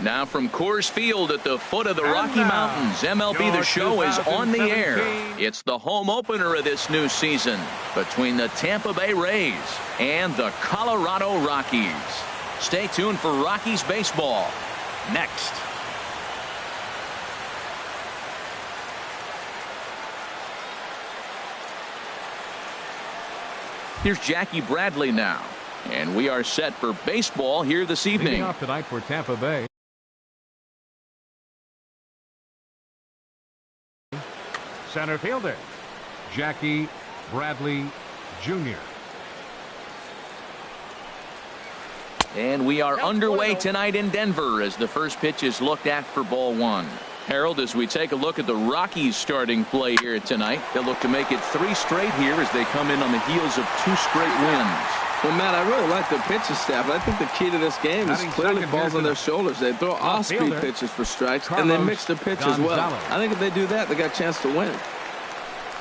Now from Coors Field at the foot of the Rocky Mountains, MLB The Show is on the air. It's the home opener of this new season between the Tampa Bay Rays and the Colorado Rockies. Stay tuned for Rockies baseball next. Here's Jackie Bradley now, and we are set for baseball here this evening. Leading off tonight for Tampa Bay, center fielder Jackie Bradley Jr. And we are underway tonight in Denver as the first pitch is looked at for ball one. Harold, as we take a look at the Rockies starting play here tonight, they'll look to make it 3 straight here as they come in on the heels of 2 straight wins. Well, Matt, I really like their pitching staff. I think the key to this game is clearly falls on their shoulders. They throw off-speed pitches for strikes, and they mix their pitch as well. I think if they do that, they got a chance to win.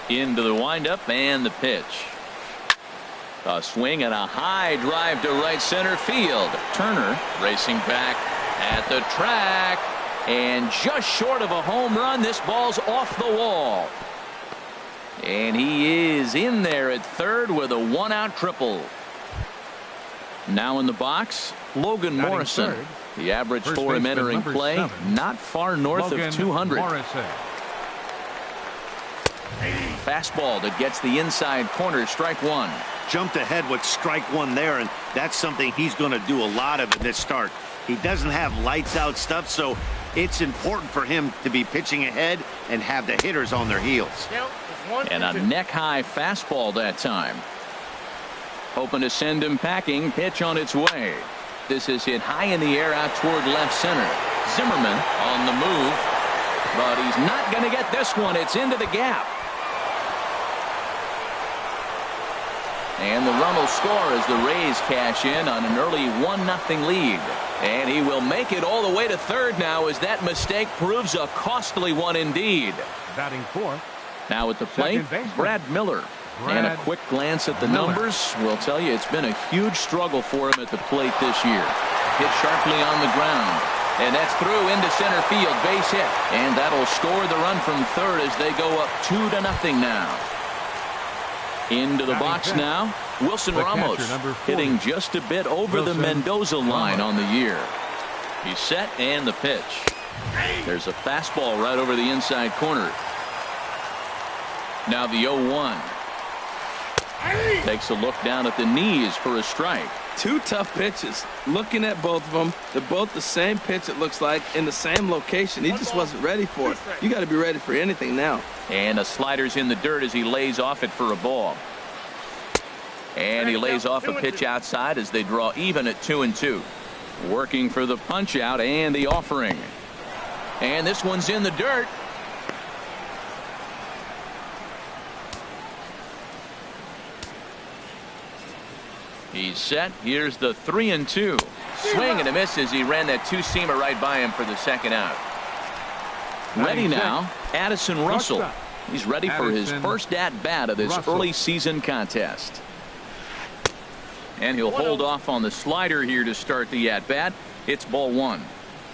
Into the windup and the pitch. A swing and a high drive to right center field. Turner racing back at the track. And just short of a home run, this ball's off the wall. And he is in there at third with a 1-out triple. Now in the box, Logan Morrison. The average for him entering play, not far north of 200. Fastball that gets the inside corner, strike one. Jumped ahead with strike one there, and that's something he's going to do a lot of in this start. He doesn't have lights out stuff, so it's important for him to be pitching ahead and have the hitters on their heels. And a neck high fastball that time. Hoping to send him packing. Pitch on its way. This is hit high in the air out toward left center. Zimmerman on the move, but he's not going to get this one. It's into the gap. And the run will score as the Rays cash in on an early 1-0 lead. And he will make it all the way to third now as that mistake proves a costly one indeed. Batting fourth. Now at the plate, Brad Miller. And a quick glance at the numbers will tell you it's been a huge struggle for him at the plate this year. Hit sharply on the ground. And that's through into center field, base hit. And that'll score the run from third as they go up 2-0 now. Into the box now, Wilson Ramos hitting just a bit over the Mendoza line on the year. He's set and the pitch. There's a fastball right over the inside corner. Now the 0-1. Takes a look down at the knees for a strike. 2 tough pitches. Looking at both of them, they're both the same pitch, it looks like, in the same location. He just wasn't ready for it. You got to be ready for anything now. And a slider's in the dirt as he lays off it for a ball. And he lays off a pitch outside as they draw even at 2-2. Working for the punch out and the offering. And this one's in the dirt. He's set. Here's the 3-2. Swing and a miss as he ran that 2-seamer right by him for the second out. Ready now, Addison Russell. He's ready for his first at-bat of this early season contest. And he'll hold off on the slider here to start the at-bat. It's ball one.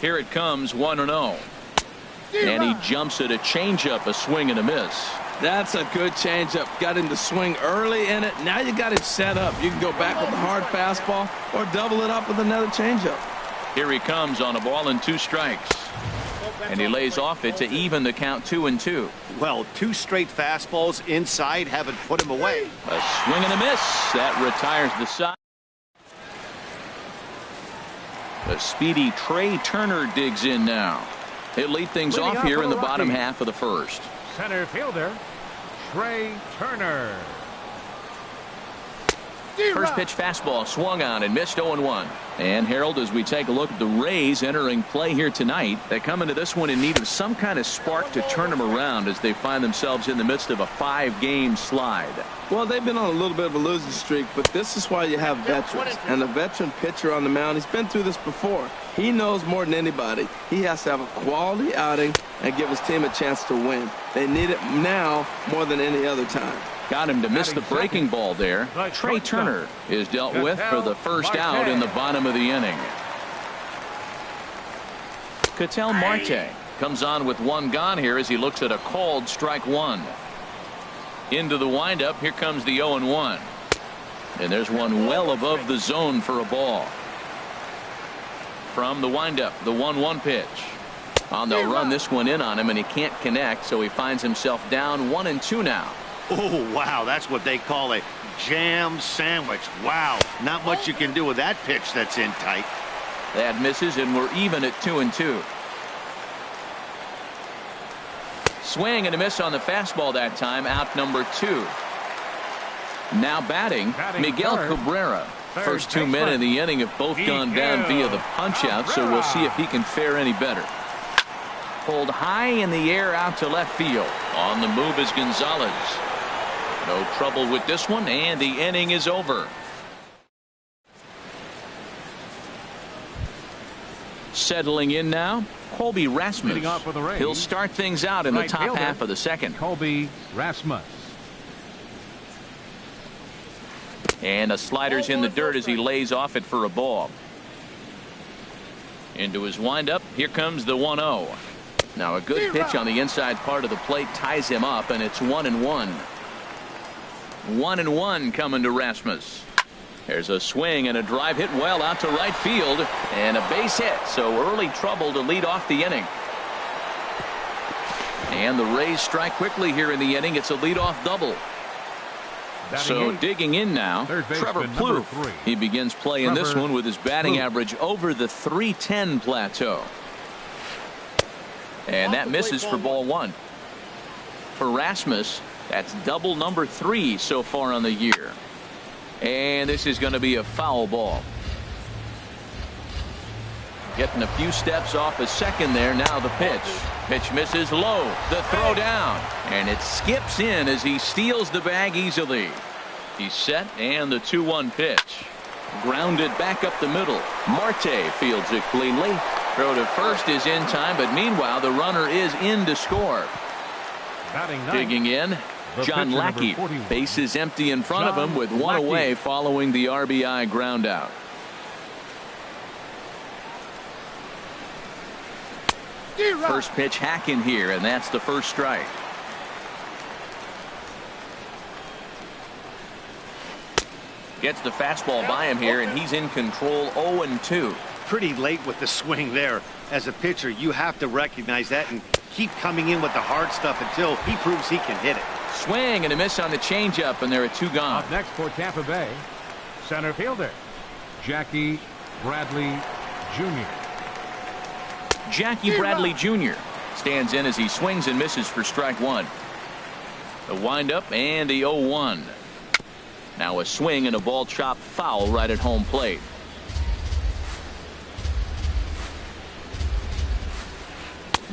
Here it comes, 1-0. And he jumps at a changeup, a swing and a miss. That's a good changeup. Got him to swing early in it. Now you got him set up. You can go back with a hard fastball or double it up with another changeup. Here he comes on a ball and 2 strikes. And he lays off it to even the count 2-2. Well, 2 straight fastballs inside haven't put him away. A swing and a miss. That retires the side. The speedy Trey Turner digs in now. He'll lead things off here in the bottom half of the first. Center fielder Trey Turner. First pitch fastball swung on and missed 0-1. And Harold, as we take a look at the Rays entering play here tonight, they come into this one in need of some kind of spark to turn them around as they find themselves in the midst of a 5-game slide. Well, they've been on a little bit of a losing streak, but this is why you have veterans. And a veteran pitcher on the mound, he's been through this before. He knows more than anybody. He has to have a quality outing and give his team a chance to win. They need it now more than any other time. Got him to miss the breaking ball there. Trey Turner is dealt with for the first out in the bottom of the inning. Ketel Marte comes on with one gone here as he looks at a called strike one. Into the windup. Here comes the 0-1. And there's one well above the zone for a ball. From the windup, the 1-1 pitch. They'll run this one in on him, and he can't connect, so he finds himself down 1-2 now. Oh, wow, that's what they call a jam sandwich. Wow, not much you can do with that pitch that's in tight. That misses, and we're even at 2-2. Swing and a miss on the fastball that time, out number 2. Now batting Miguel Cabrera. First 2 men in the inning have both gone down via the punch-out, so we'll see if he can fare any better. Pulled high in the air out to left field. On the move is Gonzalez. No trouble with this one, and the inning is over. Settling in now, Colby Rasmus. He'll start things out in the top half of the second. Colby Rasmus. And a slider's in the dirt as he lays off it for a ball. Into his windup. Here comes the 1-0. Now a good pitch on the inside part of the plate ties him up, and it's 1-1. 1-1 coming to Rasmus. There's a swing and a drive hit well out to right field, and a base hit, so early trouble to lead off the inning. And the Rays strike quickly here in the inning. It's a leadoff double. So digging in now, Trevor Plouffe. He begins play in this one with his batting average over the .310 plateau. And that misses for ball 1. For Rasmus, that's double number 3 so far on the year. And this is going to be a foul ball. Getting a few steps off a second there. Now the pitch. Pitch misses low. The throw down. And it skips in as he steals the bag easily. He's set, and the 2-1 pitch. Grounded back up the middle. Marte fields it cleanly. Throw to first is in time, but meanwhile the runner is in to score. Digging in, John Lackey. Bases empty in front of him with one away following the RBI ground out. First pitch hacking here, and that's the first strike. Gets the fastball by him here, and he's in control. 0-2. Pretty late with the swing there. As a pitcher, you have to recognize that and keep coming in with the hard stuff until he proves he can hit it. Swing and a miss on the changeup, and there are 2 gone. Up next for Tampa Bay, center fielder Jackie Bradley Jr. Jackie Bradley Jr. stands in as he swings and misses for strike 1. The windup and the 0-1. Now a swing and a ball chopped foul right at home plate.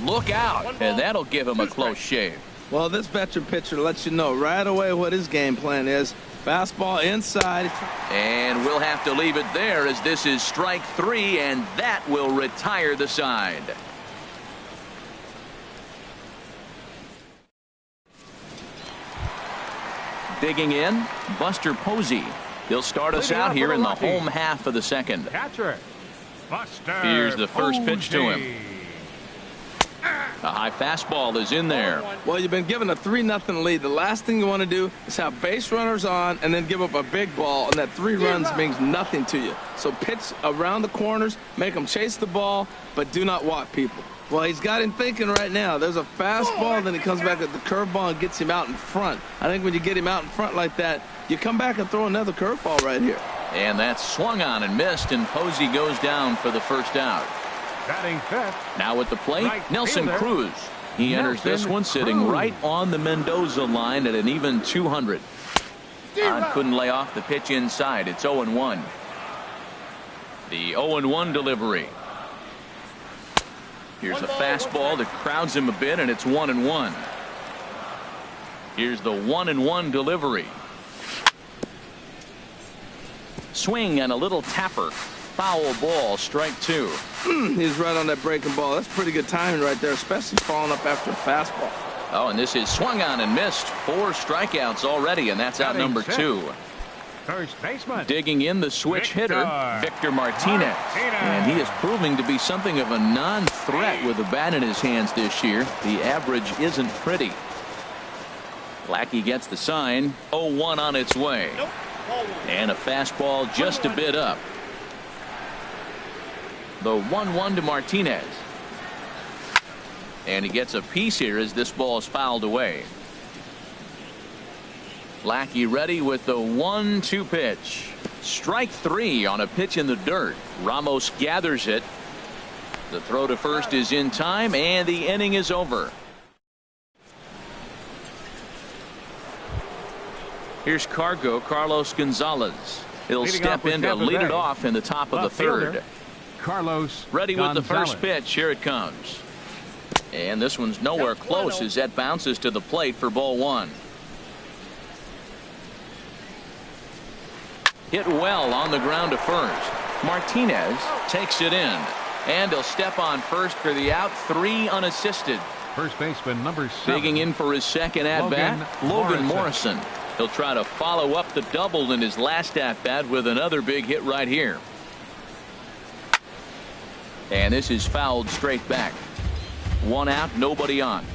Look out, and that'll give him a close shave. Well, this veteran pitcher lets you know right away what his game plan is. Fastball inside. And we'll have to leave it there as this is strike 3, and that will retire the side. Digging in, Buster Posey. He'll start us out here in the home half of the second. Catcher, Buster. Here's the first pitch to him. A high fastball is in there. Well, you've been given a 3-0 lead. The last thing you want to do is have base runners on and then give up a big ball, and that 3 runs means nothing to you. So pitch around the corners, make them chase the ball, but do not walk people. Well, he's got him thinking right now. There's a fastball, then he comes back at the curveball and gets him out in front. I think when you get him out in front like that, you come back and throw another curveball right here. And that's swung on and missed, and Posey goes down for the first out. Batting fifth. Now at the plate, Nelson Cruz. He enters this one sitting right on the Mendoza line at an even 200. Todd couldn't lay off the pitch inside. It's 0-1. The 0-1 delivery. Here's a fastball that crowds him a bit, and it's 1-1. Here's the 1-1 delivery. Swing and a little tapper. Foul ball, strike 2. He's right on that breaking ball. That's pretty good timing right there, especially falling up after a fastball. Oh, and this is swung on and missed. 4 strikeouts already, and that's out number 2. First baseman. Digging in the switch hitter, Victor Martinez. And he is proving to be something of a non-threat with the bat in his hands this year. The average isn't pretty. Lackey gets the sign. 0-1 on its way. And a fastball just a bit up. The 1-1 to Martinez. And he gets a piece here as this ball is fouled away. Lackey ready with the 1-2 pitch. Strike 3 on a pitch in the dirt. Ramos gathers it. The throw to first is in time, and the inning is over. Here's Carlos Gonzalez. He'll step in to lead it off in the top of the third. Carlos ready with the first pitch. Here it comes. And this one's nowhere close as that bounces to the plate for ball one. Hit well on the ground to first. Martinez takes it in. And he'll step on first for the out. 3 unassisted. First baseman number 7. Digging in for his second at-bat, Logan Morrison. He'll try to follow up the double in his last at-bat with another big hit right here. And this is fouled straight back. 1 out, nobody on.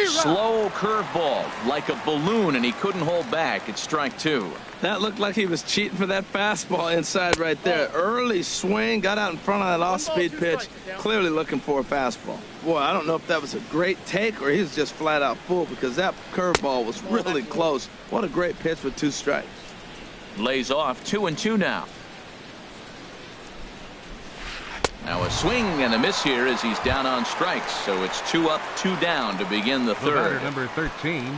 Slow curveball like a balloon, and he couldn't hold back. It's strike 2. That looked like he was cheating for that fastball inside right there. Early swing, got out in front of that off-speed pitch, clearly looking for a fastball. Boy, I don't know if that was a great take or he was just flat out fooled, because that curveball was really close. What a great pitch with 2 strikes. Lays off 2-2 now. Now a swing and a miss here as he's down on strikes. So it's 2 up, 2 down to begin the third. Number 13.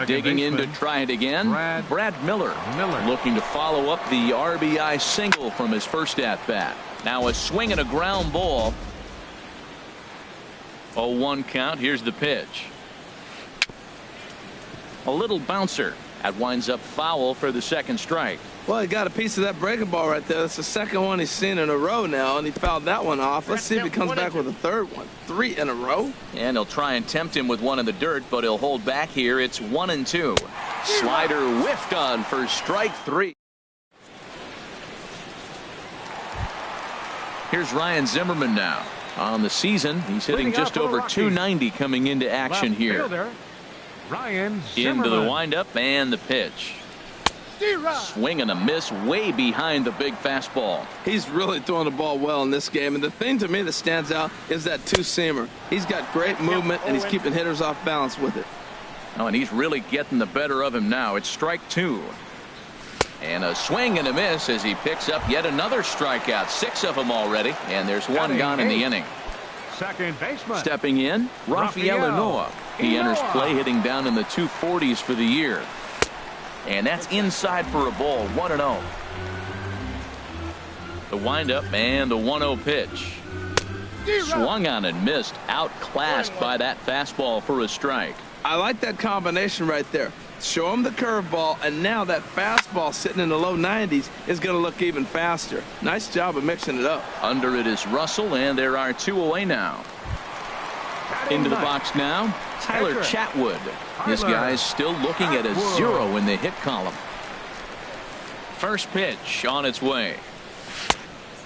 Digging in to try it again. Brad Miller looking to follow up the RBI single from his first at bat. Now a swing and a ground ball. 0-1 count. Here's the pitch. A little bouncer. That winds up foul for the second strike. Well, he got a piece of that breaking ball right there. That's the second one he's seen in a row now, and he fouled that one off. Let's see if he comes back with a third one. 3 in a row. And he'll try and tempt him with one in the dirt, but he'll hold back here. It's 1-2. Slider whiffed on for strike 3. Here's Ryan Zimmerman now. On the season, he's hitting just over 290 coming into action here. Ryan Zimmerman. Into the windup and the pitch. Swing and a miss way behind the big fastball. He's really throwing the ball well in this game, and the thing to me that stands out is that 2-seamer. He's got great movement, and he's keeping hitters off balance with it. Oh, and he's really getting the better of him now. It's strike 2. And a swing and a miss as he picks up yet another strikeout. 6 of them already, and there's 1 gone in the inning. Second baseman. Stepping in, Rafael Inoa. He enters play hitting down in the 240s for the year. And that's inside for a ball. 1-0. The windup and the 1-0 pitch. Swung on and missed. Outclassed by that fastball for a strike. I like that combination right there. Show him the curveball, and now that fastball sitting in the low 90s is going to look even faster. Nice job of mixing it up. Under it is Russell, and there are 2 away now. Into the box now, Tyler Chatwood. This guy's still looking at a 0 in the hit column. First pitch on its way.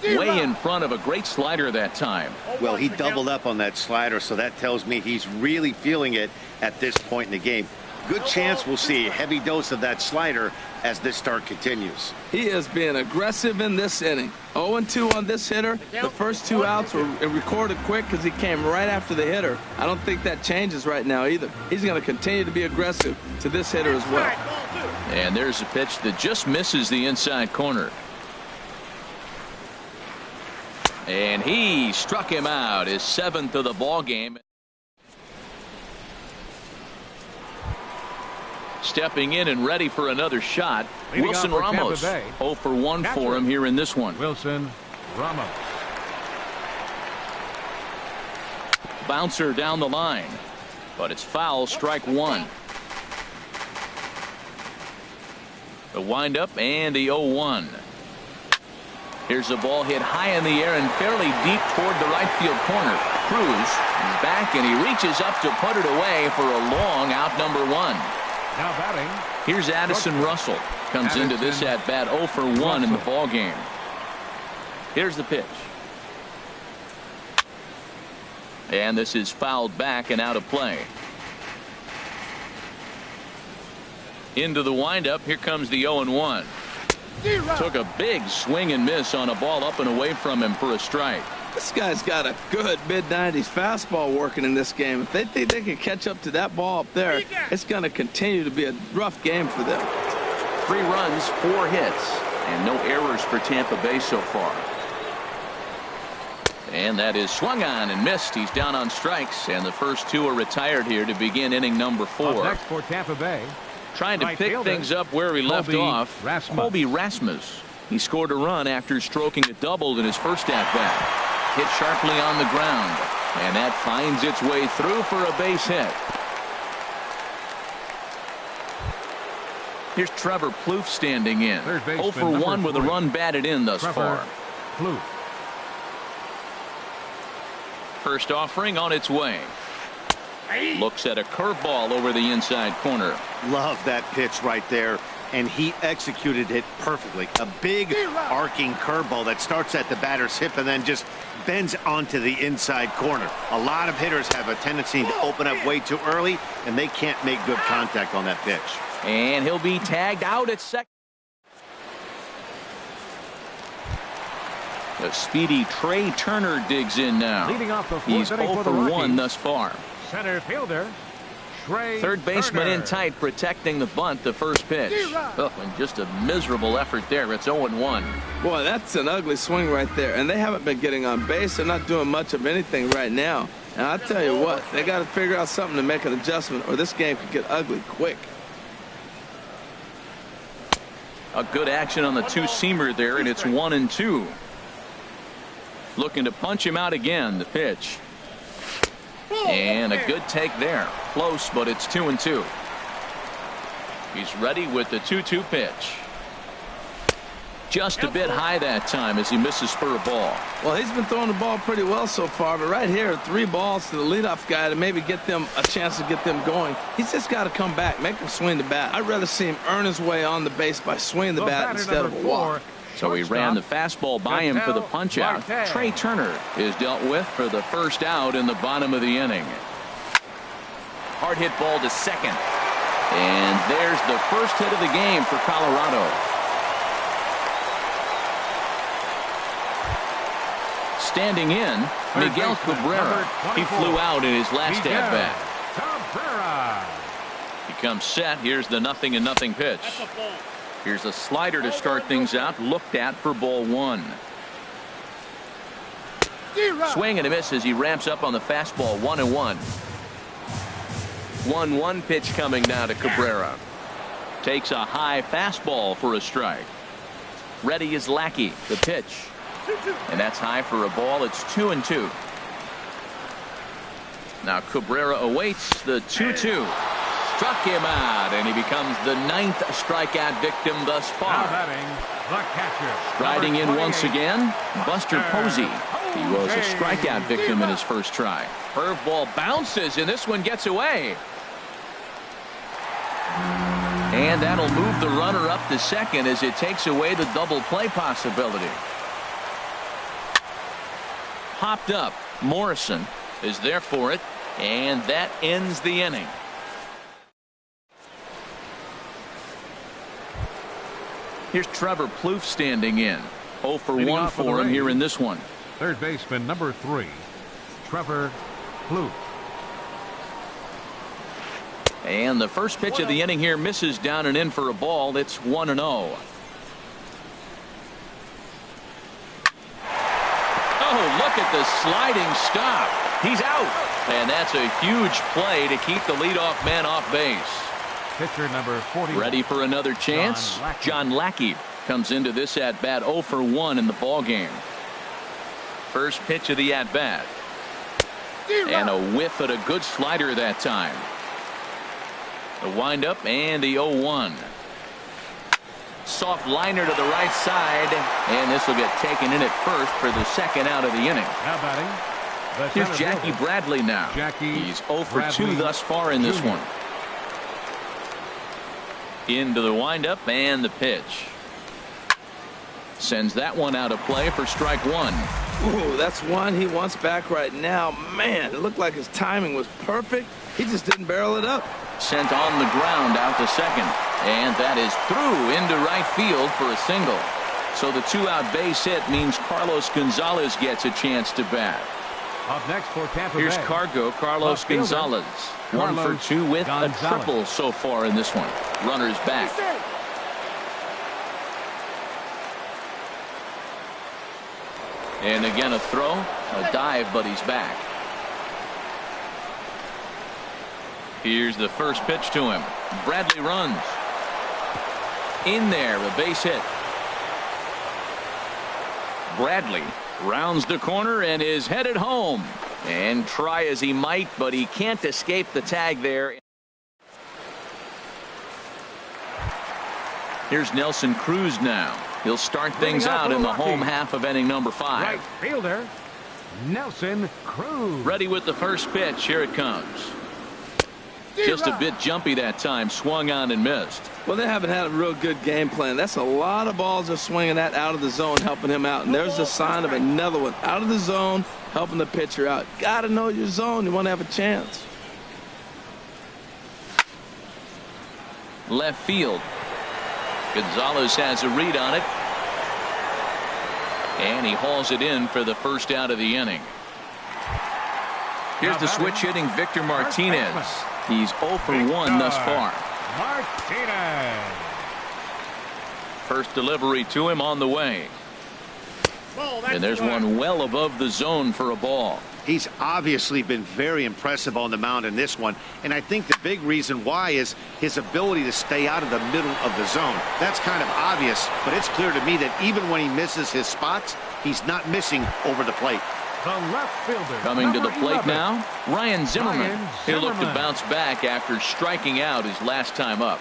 Way in front of a great slider that time. Well, he doubled up on that slider, so that tells me he's really feeling it at this point in the game. Good chance we'll see a heavy dose of that slider as this start continues. He is being aggressive in this inning. 0-2 on this hitter. The first 2 outs were recorded quick because he came right after the hitter. I don't think that changes right now either. He's going to continue to be aggressive to this hitter as well. And there's a pitch that just misses the inside corner. And he struck him out, his 7th of the ball game. Stepping in and ready for another shot, Wilson Ramos. 0 for 1 for him here in this one. Wilson Ramos. Bouncer down the line, but it's foul, strike 1. The windup and the 0-1. Here's a ball hit high in the air and fairly deep toward the right field corner. Cruz is back, and he reaches up to put it away for a long out, number 1. Now batting. Here's Addison Russell. Comes into this at bat 0 for 1 in the ball game. Here's the pitch. And this is fouled back and out of play. Into the windup. Here comes the 0-1. Took a big swing and miss on a ball up and away from him for a strike. This guy's got a good mid-90s fastball working in this game. If they think they can catch up to that ball up there, it's going to continue to be a rough game for them. 3 runs, 4 hits, and no errors for Tampa Bay so far. And that is swung on and missed. He's down on strikes, and the first 2 are retired here to begin inning number 4. Up next for Tampa Bay. Trying to pick things up where he left off. Colby Rasmus. He scored a run after stroking a double in his first at-bat. Hit sharply on the ground, and that finds its way through for a base hit. Here's Trevor Plouffe standing in. 0 for 1 with a run batted in thus far. Plouffe. First offering on its way. Looks at a curveball over the inside corner. Love that pitch right there, and he executed it perfectly. A big arcing curveball that starts at the batter's hip and then just bends onto the inside corner. A lot of hitters have a tendency to open up way too early, and they can't make good contact on that pitch. And he'll be tagged out at second. The speedy Trey Turner digs in now. Leading off the He's 0 for 1 thus far. Center fielder. Trey Third baseman Turner. in tight, protecting the bunt, the first pitch. Oh, and just a miserable effort there. It's 0-1. Boy, that's an ugly swing right there. And they haven't been getting on base. They're not doing much of anything right now. And I'll tell you what, they got to figure out something to make an adjustment, or this game could get ugly quick. A good action on the two-seamer there, and it's 1-2. Looking to punch him out again. The pitch. And a good take there. Close, but it's 2-2. He's ready with the 2-2 pitch. Just a bit high that time as he misses for a ball. Well, he's been throwing the ball pretty well so far, but right here, 3 balls to the leadoff guy to maybe get them a chance to get them going. He's just got to come back, make him swing the bat. I'd rather see him earn his way on the base by swinging the bat instead of a walk. So he ran the fastball by him for the punch out. Trey Turner is dealt with for the first out in the bottom of the inning. Hard hit ball to second. And there's the first hit of the game for Colorado. Standing in, Miguel Cabrera. He flew out in his last at bat. Cabrera. He comes set. Here's the 0-0 pitch. Here's a slider to start things out. Looked at for ball 1. Swing and a miss as he ramps up on the fastball. 1-1. 1-1 pitch coming now to Cabrera. Takes a high fastball for a strike. Ready is Lackey. The pitch. And that's high for a ball. It's 2-2. Now Cabrera awaits the 2-2. Struck him out, and he becomes the 9th strikeout victim thus far. Striding in once again, Buster Posey. He was a strikeout victim in his first try. Curveball bounces, and this one gets away. And that'll move the runner up to second as it takes away the double play possibility. Popped up. Morrison is there for it, and that ends the inning. Here's Trevor Plouffe standing in. 0 for 1 for him here in this one. Third baseman number 3, Trevor Plouffe. And the first pitch of the inning here misses down and in for a ball. It's 1-0. Oh, look at the sliding stop. He's out. And that's a huge play to keep the leadoff man off base. Pitcher number 40. Ready for another chance? John Lackey comes into this at bat 0 for 1 in the ball game. First pitch of the at bat. And a whiff at a good slider that time. The windup and the 0-1. Soft liner to the right side, and this will get taken in at first for the second out of the inning. Now batting. Here's Jackie Bradley now. He's 0 for 2 thus far in this one. Into the windup and the pitch. Sends that one out of play for strike one. Ooh, that's one he wants back right now. Man, it looked like his timing was perfect. He just didn't barrel it up. Sent on the ground out to second. And that is through into right field for a single. So the two-out base hit means Carlos Gonzalez gets a chance to bat. Up next for Tampa Here's Bay. Cargo, Carlos Gonzalez. 1 for 2 with a triple so far in this one. Runners back. And again a throw, a dive, but he's back. Here's the first pitch to him. Bradley runs. In there, a base hit. Bradley rounds the corner and is headed home. And try as he might, but he can't escape the tag there. Here's Nelson Cruz now. He'll start things out in the home half of inning number 5. Right fielder, Nelson Cruz. Ready with the first pitch. Here it comes. Just a bit jumpy that time. Swung on and missed. Well, they haven't had a real good game plan. That's a lot of balls they're swinging at out of the zone, helping him out. And there's a sign of another one out of the zone, helping the pitcher out. Got to know your zone. You want to have a chance. Left field. Gonzalez has a read on it. And he hauls it in for the first out of the inning. Here's the switch hitting Victor Martinez. He's 0 for 1 thus far. Martinez. First delivery to him on the way. And there's one well above the zone for a ball. He's obviously been very impressive on the mound in this one, and I think the big reason why is his ability to stay out of the middle of the zone. That's kind of obvious, but it's clear to me that even when he misses his spots, he's not missing over the plate. The left fielder. Coming to the plate 11. now, Ryan Zimmerman. Ryan He'll look to Zimmerman. bounce back after striking out his last time up.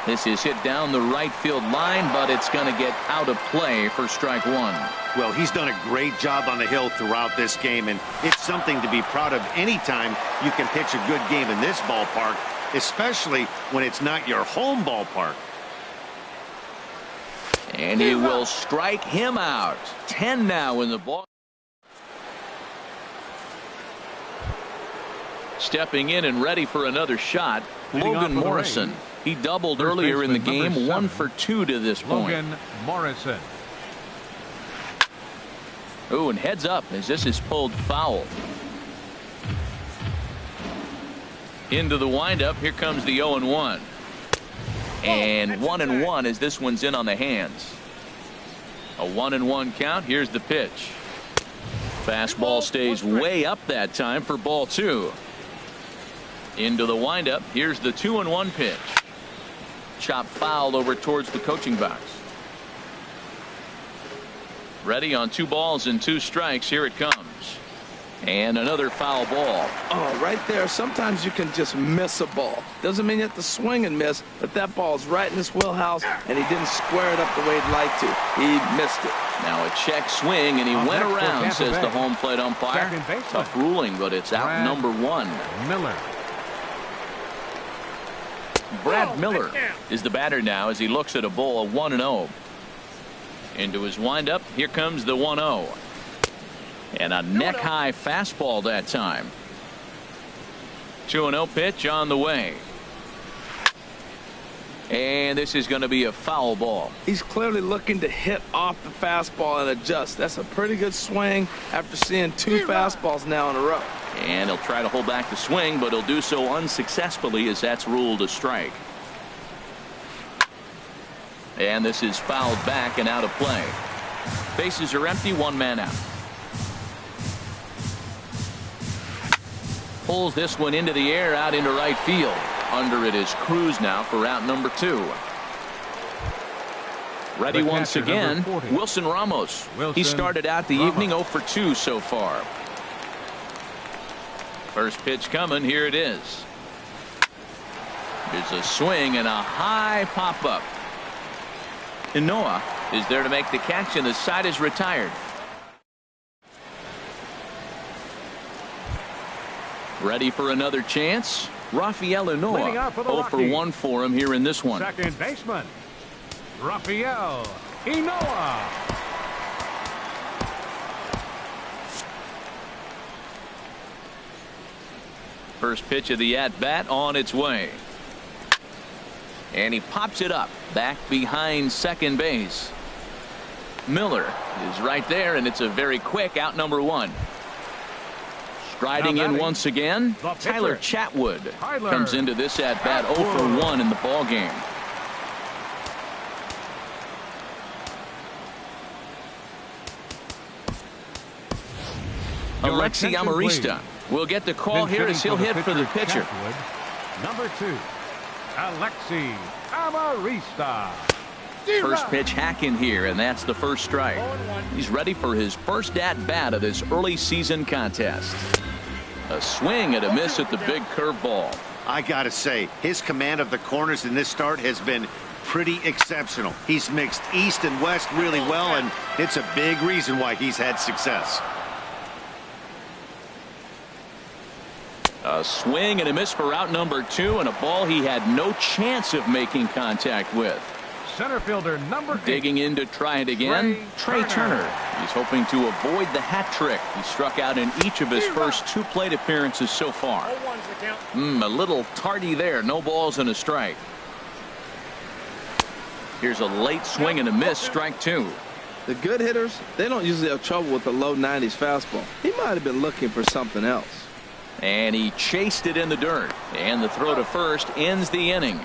This is hit down the right field line, but it's going to get out of play for strike one. Well, he's done a great job on the hill throughout this game, and it's something to be proud of anytime you can pitch a good game in this ballpark, especially when it's not your home ballpark. And he will strike him out. 10 now in the ball. Stepping in and ready for another shot, Logan Morrison. He doubled earlier in the game, 1 for 2 to this point. Logan Morrison. Oh, and heads up as this is pulled foul. Into the windup. Here comes the 0-1. And 1-1 as this one's in on the hands. A 1-1 count. Here's the pitch. Fastball stays way up that time for ball 2. Into the windup. Here's the 2-1 pitch. Chop foul over towards the coaching box. Ready on 2 balls and 2 strikes. Here it comes. And another foul ball. Oh, right there. Sometimes you can just miss a ball. Doesn't mean you have to swing and miss, but that ball's right in his wheelhouse, and he didn't square it up the way he'd like to. He missed it. Now a check swing, and he went around, says the home plate umpire. Tough ruling, but it's out number 1. Miller. Brad Miller is the batter now as he looks at a ball 1-0. Into his windup. Here comes the 1-0. And a neck-high fastball that time. 2-0 pitch on the way. And this is going to be a foul ball. He's clearly looking to hit off the fastball and adjust. That's a pretty good swing after seeing 2 fastballs now in a row. And he'll try to hold back the swing, but he'll do so unsuccessfully as that's ruled a strike. And this is fouled back and out of play. Bases are empty, 1 man out. Pulls this one into the air out into right field. Under it is Cruz now for out number 2. Ready once again, Wilson Ramos. He started out the evening 0 for 2 so far. First pitch coming. Here it is. There's a swing and a high pop-up. And Noah is there to make the catch, and the side is retired. Ready for another chance? Rafael Leading Inoa, off for the 0 for Rockies. 1 for him here in this one. Second baseman, Rafael Inoa. First pitch of the at-bat on its way. And he pops it up back behind second base. Miller is right there, and it's a very quick out number 1. Striding in once again, Tyler Chatwood comes into this at-bat 0 for 1 in the ball game. Alexi Amarista will get the call here as he'll hit for the pitcher. Number 2, Alexi Amarista. First pitch hacking here, and that's the first strike. He's ready for his first at-bat of this early season contest. A swing and a miss at the big curveball. I gotta say, his command of the corners in this start has been pretty exceptional. He's mixed east and west really well, and it's a big reason why he's had success. A swing and a miss for out number 2, and a ball he had no chance of making contact with. Center fielder number 8. Digging in to try it again, Trey Turner. He's hoping to avoid the hat trick. He struck out in each of his first 2 plate appearances so far. A little tardy there. No balls and a strike. Here's a late swing and a miss, strike 2. The good hitters, they don't usually have trouble with the low 90s fastball. He might have been looking for something else. And he chased it in the dirt. And the throw to first ends the inning.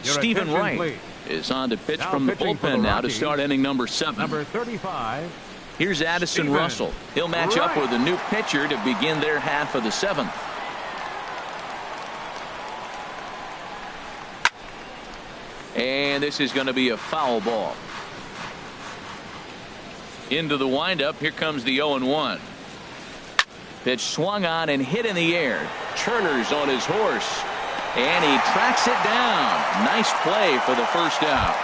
Stephen Wright is on to pitch from the bullpen now to start inning number 7. Number 35. Here's Addison Russell. He'll match up with a new pitcher to begin their half of the 7th. And this is going to be a foul ball. Into the windup. Here comes the 0-1. Pitch swung on and hit in the air. Turner's on his horse. And he tracks it down. Nice play for the first out.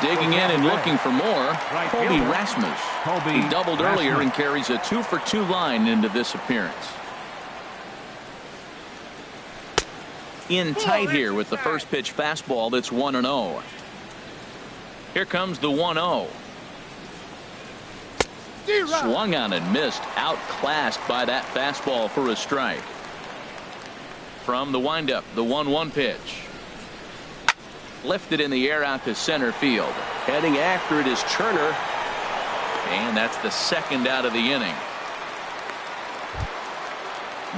Digging in and looking for more, Colby Rasmus. He doubled earlier and carries a 2 for 2 line into this appearance. In tight here with the first pitch fastball that's 1-0. Here comes the 1-0. Swung on and missed. Outclassed by that fastball for a strike. From the windup, the 1-1 pitch. Lifted in the air out to center field. Heading after it is Turner. And that's the second out of the inning.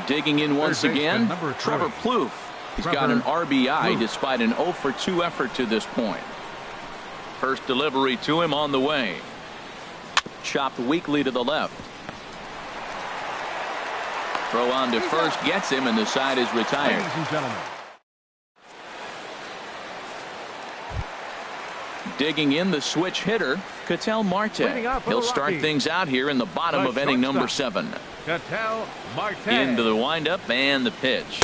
Digging in once again, Trevor Plouffe. He's got an RBI despite an 0 for 2 effort to this point. First delivery to him on the way. Chopped weakly to the left. Throw on to first gets him, and the side is retired. Ladies and gentlemen. Digging in the switch hitter, Ketel Marte. He'll start things out here in the bottom of inning number 7. Ketel Marte. Into the windup and the pitch.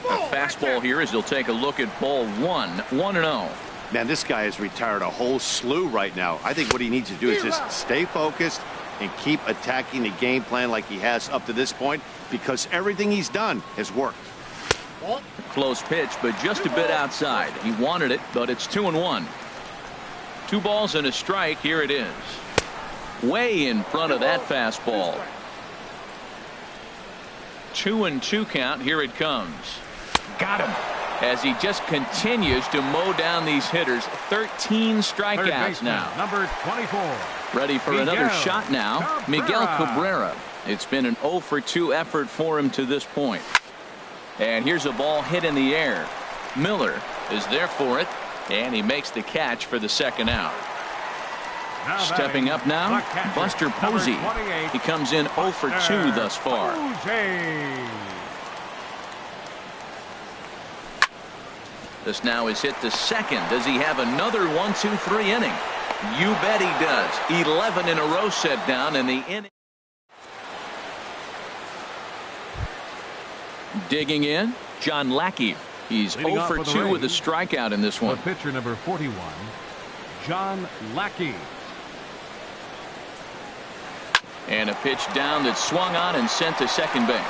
A fastball here as he'll take a look at ball 1. 1-0. Man, this guy has retired a whole slew right now. I think what he needs to do is just stay focused and keep attacking the game plan like he has up to this point, because everything he's done has worked. Close pitch, but just a bit outside. He wanted it, but it's 2-1. 2 balls and a strike. Here it is. Way in front of that fastball. 2-2 count. Here it comes. Got him. As he just continues to mow down these hitters. 13 strikeouts now. Number 24. Ready for another shot now. Miguel Cabrera. It's been an 0 for 2 effort for him to this point. And here's a ball hit in the air. Miller is there for it, and he makes the catch for the second out. Stepping up now, Buster Posey. He comes in 0 for 2 thus far. This now is hit to second. Does he have another 1-2-3 inning? You bet he does. 11 in a row set down in the inning. Digging in, John Lackey. He's Leading 0 off for for the 2 with a Rays, strikeout in this one. The pitcher number 41, John Lackey. And a pitch down that swung on and sent to second base.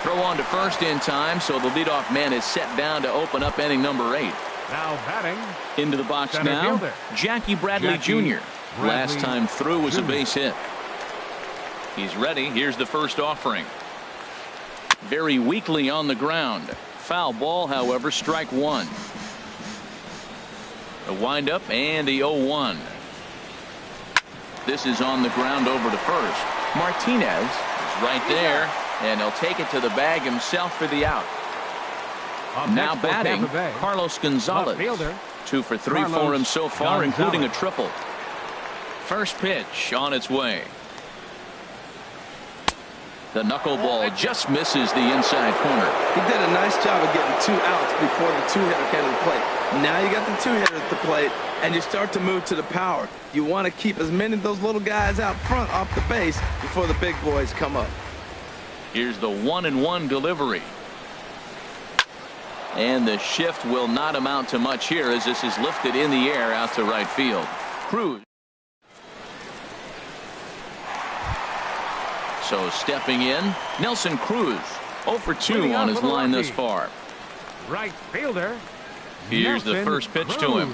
Throw on to first in time, so the leadoff man is set down to open up inning number 8. Now batting. Into the box Center now, fielder, Jackie Bradley Jr. Last time through was a base hit. He's ready. Here's the first offering. Very weakly on the ground. Foul ball, however, strike one. A windup and the 0-1. This is on the ground over to first. Martinez is right there, and he'll take it to the bag himself for the out. Now batting, Carlos Gonzalez. 2 for 3 for him so far, including a triple. First pitch on its way. The knuckleball just misses the inside corner. He did a nice job of getting 2 outs before the 2-hitter came to the plate. Now you got the 2-hitter at the plate, and you start to move to the power. You want to keep as many of those little guys out front off the base before the big boys come up. Here's the 1-1 delivery. And the shift will not amount to much here as this is lifted in the air out to right field. Cruz. So stepping in, Nelson Cruz, 0 for 2 on his line thus far. Right fielder. Here's the first pitch to him.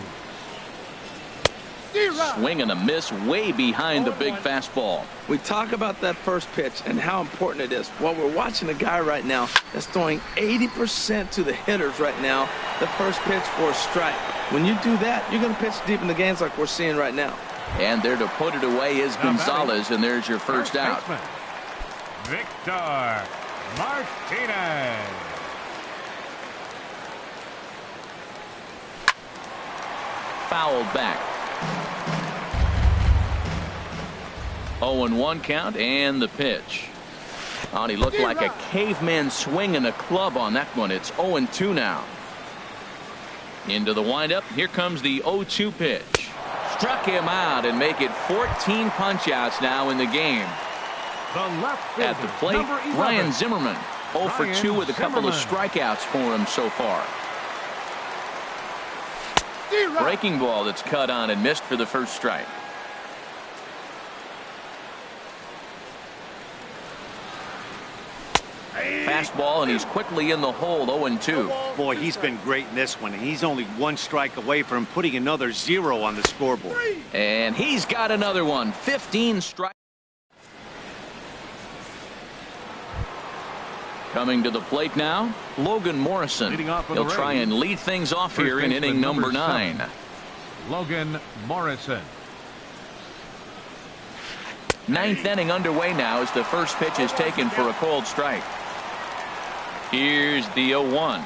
Swing and a miss way behind the big fastball. We talk about that first pitch and how important it is. Well, we're watching a guy right now that's throwing 80% to the hitters right now. The first pitch for a strike. When you do that, you're going to pitch deep in the games like we're seeing right now. And there to put it away is Gonzalez, and there's your first out. Victor Martinez. Fouled back. 0-1 count and the pitch. Oh, he looked like a caveman swinging a club on that one. It's 0-2 now. Into the windup. Here comes the 0-2 pitch. Struck him out and make it 14 punch-outs now in the game. At the plate, Ryan Zimmerman. 0 for 2 with a couple of strikeouts for him so far. Breaking ball that's cut on and missed for the first strike. Fastball, and he's quickly in the hole. 0-2. Boy, he's been great in this one. He's only 1 strike away from putting another 0 on the scoreboard. And he's got another one. 15 strikes. Coming to the plate now, Logan Morrison. He'll try and lead things off here in inning number 9. Logan Morrison. 9th inning underway now as the first pitch is taken for a cold strike. Here's the 0-1.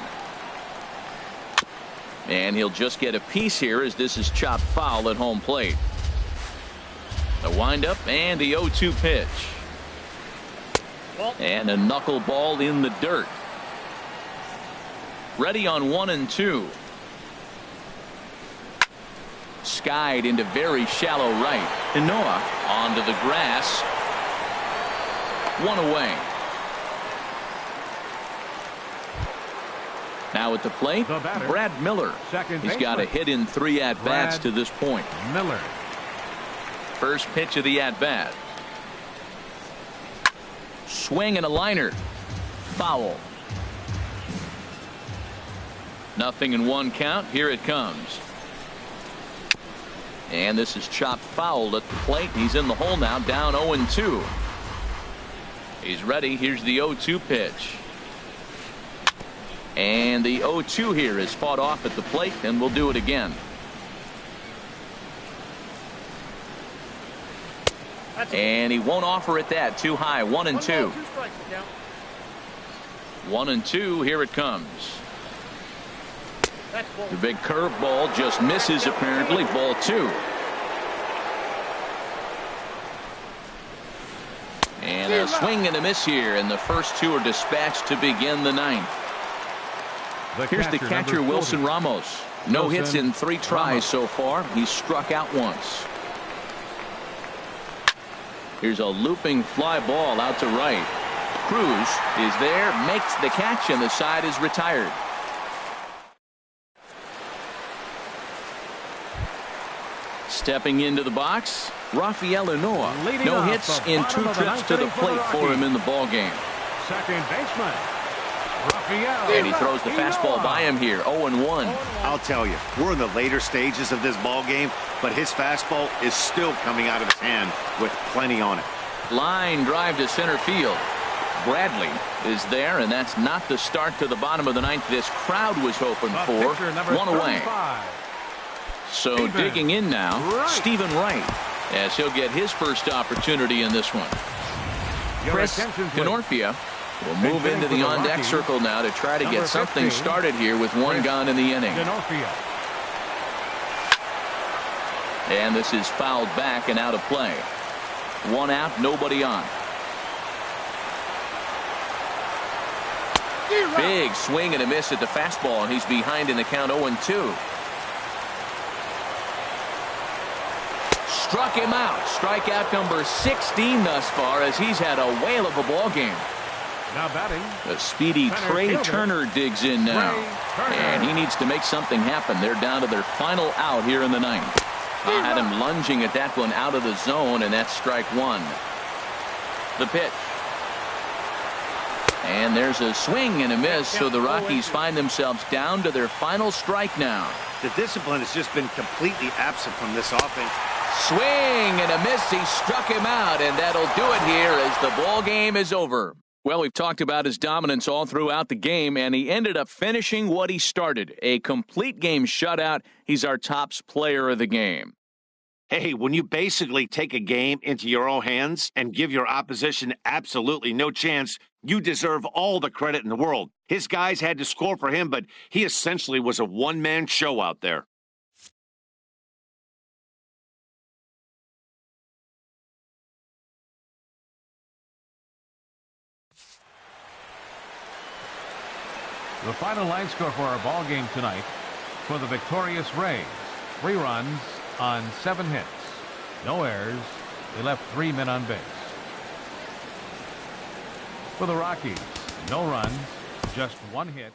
And he'll just get a piece here as this is chopped foul at home plate. The windup and the 0-2 pitch. And a knuckleball in the dirt. Ready on 1-2. Skied into very shallow right. Noah onto the grass. 1 away. Now at the plate, Brad Miller. He's got a hit in 3 at-bats to this point. Miller. First pitch of the at-bat. Swing and a liner. Foul. 0-1 count. Here it comes. And this is chopped foul at the plate. He's in the hole now, down 0-2. He's ready. Here's the 0-2 pitch. And the 0-2 here is fought off at the plate, and we'll do it again. And he won't offer it that. Too high. 1-2. 1-2. Here it comes. The big curveball just misses apparently. Ball 2. And a swing and a miss here, and the first 2 are dispatched to begin the 9th. Here's the catcher, Wilson Ramos. No hits in 3 tries so far. He's struck out once. Here's a looping fly ball out to right. Cruz is there, makes the catch, and the side is retired. Stepping into the box, Rafael Unoa. No hits in 2 trips to the plate for him in the ball game. Second baseman, Rafael. And he throws the fastball by him here, 0-1. I'll tell you, we're in the later stages of this ball game, but his fastball is still coming out of his hand with plenty on it. Line drive to center field. Bradley is there, and that's not the start to the bottom of the ninth this crowd was hoping for. One away. So digging in now, Stephen Wright, as he'll get his first opportunity in this one. Chris Canorpia will move into the on-deck circle now to try to get something started here with one gone in the inning. And this is fouled back and out of play. 1 out, nobody on. Big swing and a miss at the fastball, and he's behind in the count 0-2. Struck him out. Strikeout number 16 thus far, as he's had a whale of a ball game. Now batting, the speedy Trey Turner digs in now, and he needs to make something happen. They're down to their final out here in the ninth. Had him lunging at that one out of the zone, and that's strike 1. The pitch. And there's a swing and a miss, so the Rockies find themselves down to their final strike now. The discipline has just been completely absent from this offense. Swing and a miss. He struck him out, and that'll do it here as the ball game is over. Well, we've talked about his dominance all throughout the game, and he ended up finishing what he started. A complete game shutout. He's our tops player of the game. Hey, when you basically take a game into your own hands and give your opposition absolutely no chance, you deserve all the credit in the world. His guys had to score for him, but he essentially was a one-man show out there. the final line score for our ball game tonight for the victorious Rays. 3 runs on 7 hits. No errors. They left 3 men on base. For the Rockies, no runs, just 1 hit.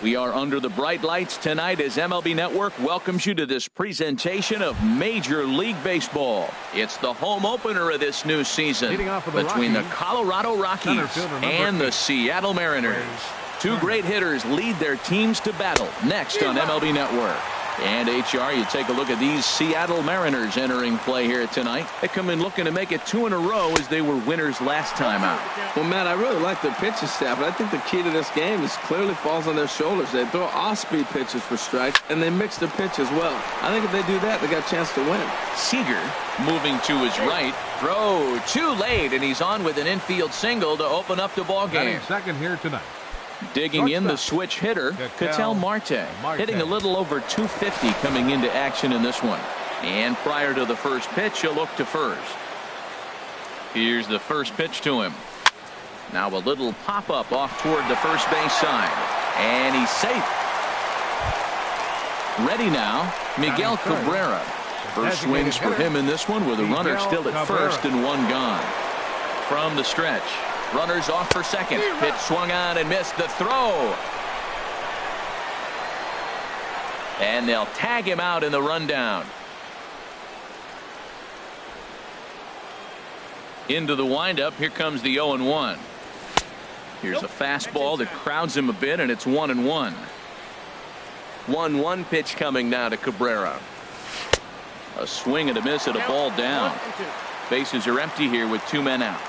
We are under the bright lights tonight as MLB Network welcomes you to this presentation of Major League Baseball. It's the home opener of this new season between the Colorado Rockies and the Seattle Mariners. Two great hitters lead their teams to battle next on MLB Network. And HR, you take a look at these Seattle Mariners entering play here tonight. They come in looking to make it 2 in a row as they were winners last time out. Well, Matt, I really like their pitching staff, but I think the key to this game is clearly falls on their shoulders. They throw off-speed pitches for strikes, and they mix their pitch as well. I think if they do that, they got a chance to win. Seager moving to his right. Throw too late, and he's on with an infield single to open up the ball game. Second here tonight. Digging in the switch hitter, Ketel Marte, hitting a little over 250 coming into action in this one. And prior to the first pitch, he'll look to first. Here's the first pitch to him. Now a little pop-up off toward the first base side. And he's safe. Ready now, Miguel Cabrera. First swings for him in this one with a runner still at first and one gone. From the stretch. Runners off for second. Pitch swung on and missed the throw. And they'll tag him out in the rundown. Into the windup. Here comes the 0-1. Here's a fastball that crowds him a bit, and it's 1-1. 1-1 pitch coming now to Cabrera. A swing and a miss at a ball down. Bases are empty here with 2 men out.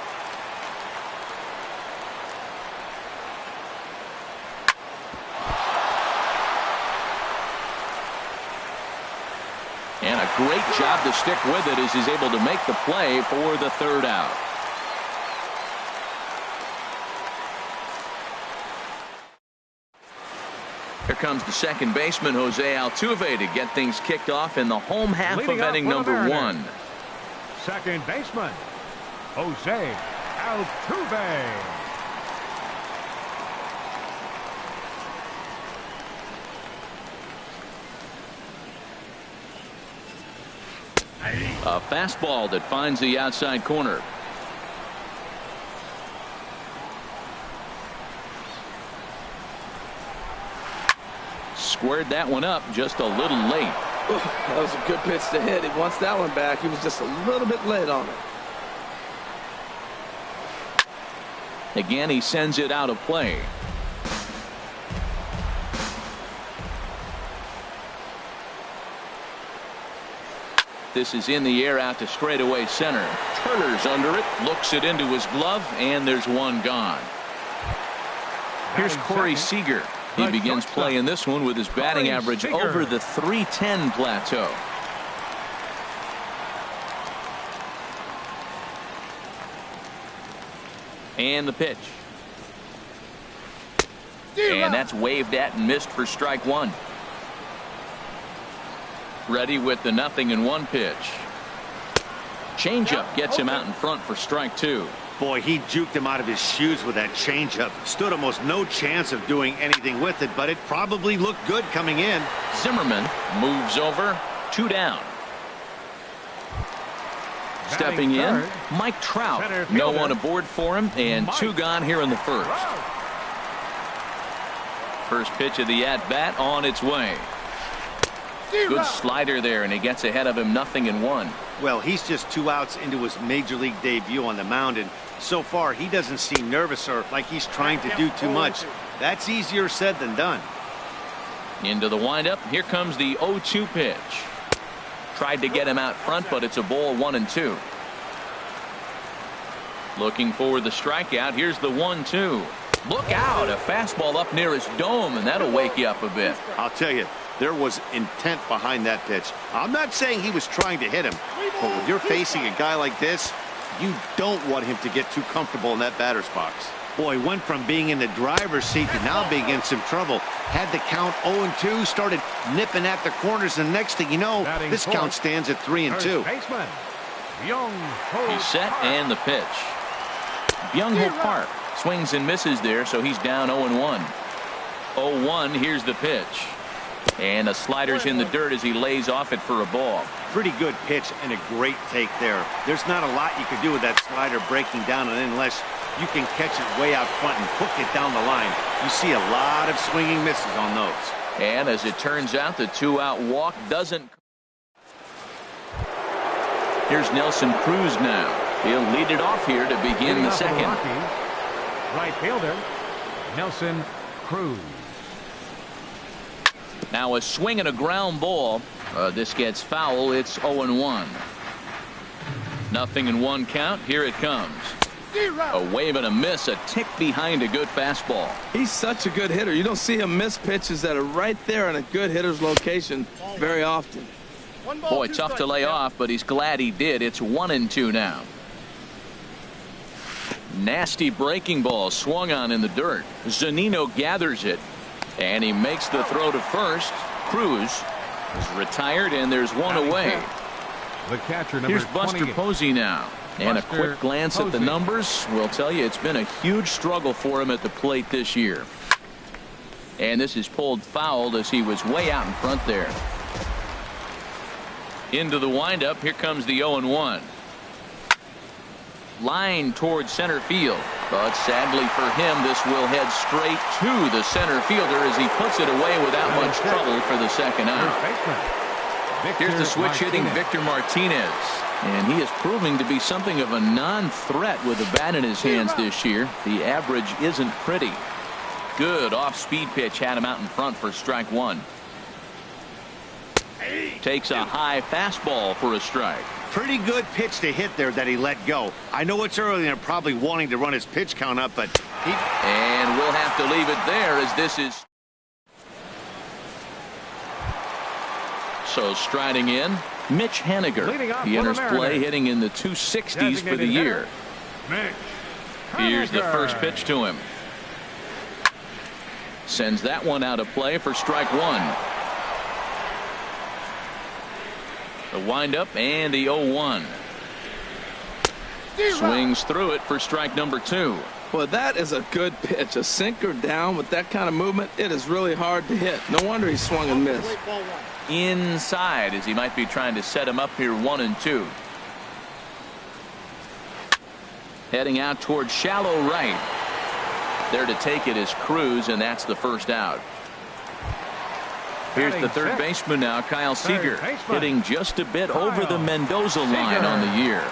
And a great job to stick with it as he's able to make the play for the third out. Here comes the second baseman, Jose Altuve, to get things kicked off in the home half of inning number 1. Second baseman, Jose Altuve. A fastball that finds the outside corner. Squared that one up just a little late. Ooh, that was a good pitch to hit. He wants that one back. He was just a little bit late on it. Again, he sends it out of play. This is in the air out to straightaway center. Turner's under it, looks it into his glove, and there's one gone. Here's Corey Seager. He begins playing this one with his batting average over the .310 plateau. And the pitch. And that's waved at and missed for strike 1. Ready with the 0-1 pitch. Changeup gets him out in front for strike 2. Boy, he juked him out of his shoes with that changeup. Stood almost no chance of doing anything with it, but it probably looked good coming in. Zimmerman moves over. 2 down. Stepping in, Mike Trout. No one aboard for him, and 2 gone here in the first. First pitch of the at-bat on its way. Good slider there, and he gets ahead of him 0-1. Well, he's just 2 outs into his major league debut on the mound, and so far he doesn't seem nervous or like he's trying to do too much. That's easier said than done. Into the windup. Here comes the 0-2 pitch. Tried to get him out front, but it's a ball 1-2. Looking for the strikeout. Here's the 1-2. Look out, a fastball up near his dome, and that'll wake you up a bit. I'll tell you, there was intent behind that pitch. I'm not saying he was trying to hit him, but when you're facing a guy like this, you don't want him to get too comfortable in that batter's box. Boy, went from being in the driver's seat to now being in some trouble. Had the count 0-2, started nipping at the corners, and next thing you know, this count stands at 3-2. He's set, and the pitch. Byung-ho Park swings and misses there, so he's down 0-1. 0-1, here's the pitch. And the slider's in the dirt as he lays off it for a ball. Pretty good pitch and a great take there. There's not a lot you could do with that slider breaking down, and unless you can catch it way out front and hook it down the line. You see a lot of swinging misses on those. And as it turns out, the 2-out walk doesn't. Here's Nelson Cruz now. He'll lead it off here to begin the second. Right fielder, Nelson Cruz. Now a swing and a ground ball. This gets foul. It's 0-1. Nothing in 1 count. Here it comes. A wave and a miss, a tick behind a good fastball. He's such a good hitter. You don't see him miss pitches that are right there in a good hitter's location very often. Boy, tough to lay off, but he's glad he did. It's 1-2 now. Nasty breaking ball swung on in the dirt. Zunino gathers it, and he makes the throw to first. Cruz is retired, and there's one away. The catcher, number Here's Buster 28. Posey now. And a Buster quick glance at the Posey. numbers will tell you it's been a huge struggle for him at the plate this year. And this is pulled foul as he was way out in front there. Into the windup. Here comes the 0-1. Line towards center field. But sadly for him, this will head straight to the center fielder as he puts it away without much trouble for the second out. Here's the switch hitting Victor Martinez. And he is proving to be something of a non-threat with the bat in his hands this year. The average isn't pretty. Good off-speed pitch had him out in front for strike 1. Takes a high fastball for a strike. Pretty good pitch to hit there that he let go. I know it's early and they're probably wanting to run his pitch count up, but and we'll have to leave it there as this is. So striding in, Mitch Haniger. He enters play hitting in the 260s for the year. Here's the first pitch to him. Sends that one out of play for strike 1. The windup and the 0-1. Swings through it for strike number 2. Well, that is a good pitch. A sinker down with that kind of movement, it is really hard to hit. No wonder he swung and missed. Inside as he might be trying to set him up here 1-2. Heading out towards shallow right. There to take it is Cruz, and that's the first out. Here's the third baseman now, Kyle Seager, hitting just a bit over the Mendoza line on the year.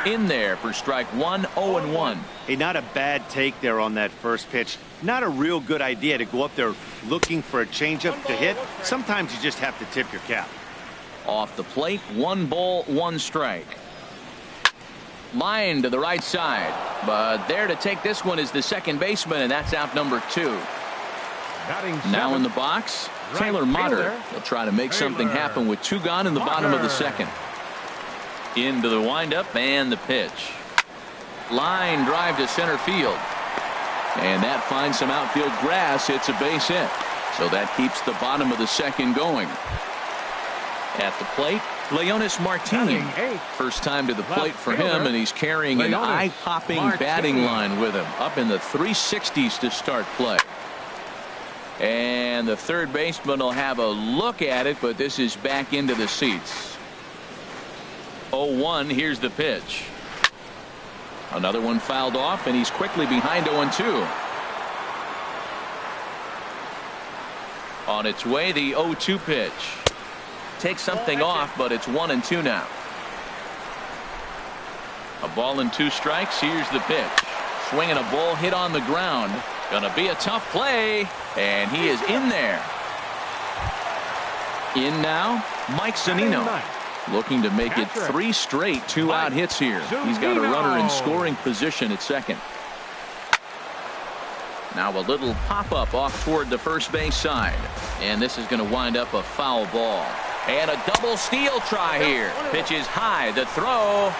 In there for strike 1, 0-1. Hey, not a bad take there on that first pitch. Not a real good idea to go up there looking for a changeup to hit. Sometimes you just have to tip your cap. Off the plate, 1 ball, 1 strike. Line to the right side, but there to take this one is the second baseman, and that's out number 2. Now in the box, Taylor Motter. He'll try to make something happen with 2 gone in the bottom of the second. Into the windup and the pitch. Line drive to center field, and that finds some outfield grass. It's a base hit, so that keeps the bottom of the second going. At the plate, Leonis Martin. First time to the plate for him, and he's carrying an eye-popping batting line with him. Up in the 360s to start play. And the third baseman will have a look at it, but this is back into the seats. 0-1, here's the pitch. Another one fouled off, and he's quickly behind 0-2. On its way, the 0-2 pitch. Takes something off, but it's 1-2 now. A ball and 2 strikes. Here's the pitch. Swinging a ball hit on the ground. Gonna be a tough play, and he is in there. In now, Mike Zunino. Looking to make it 3 straight 2-out hits here. He's got a runner in scoring position at second. Now a little pop-up off toward the first base side. And this is going to wind up a foul ball. And a double steal try here. Pitch is high. The throw.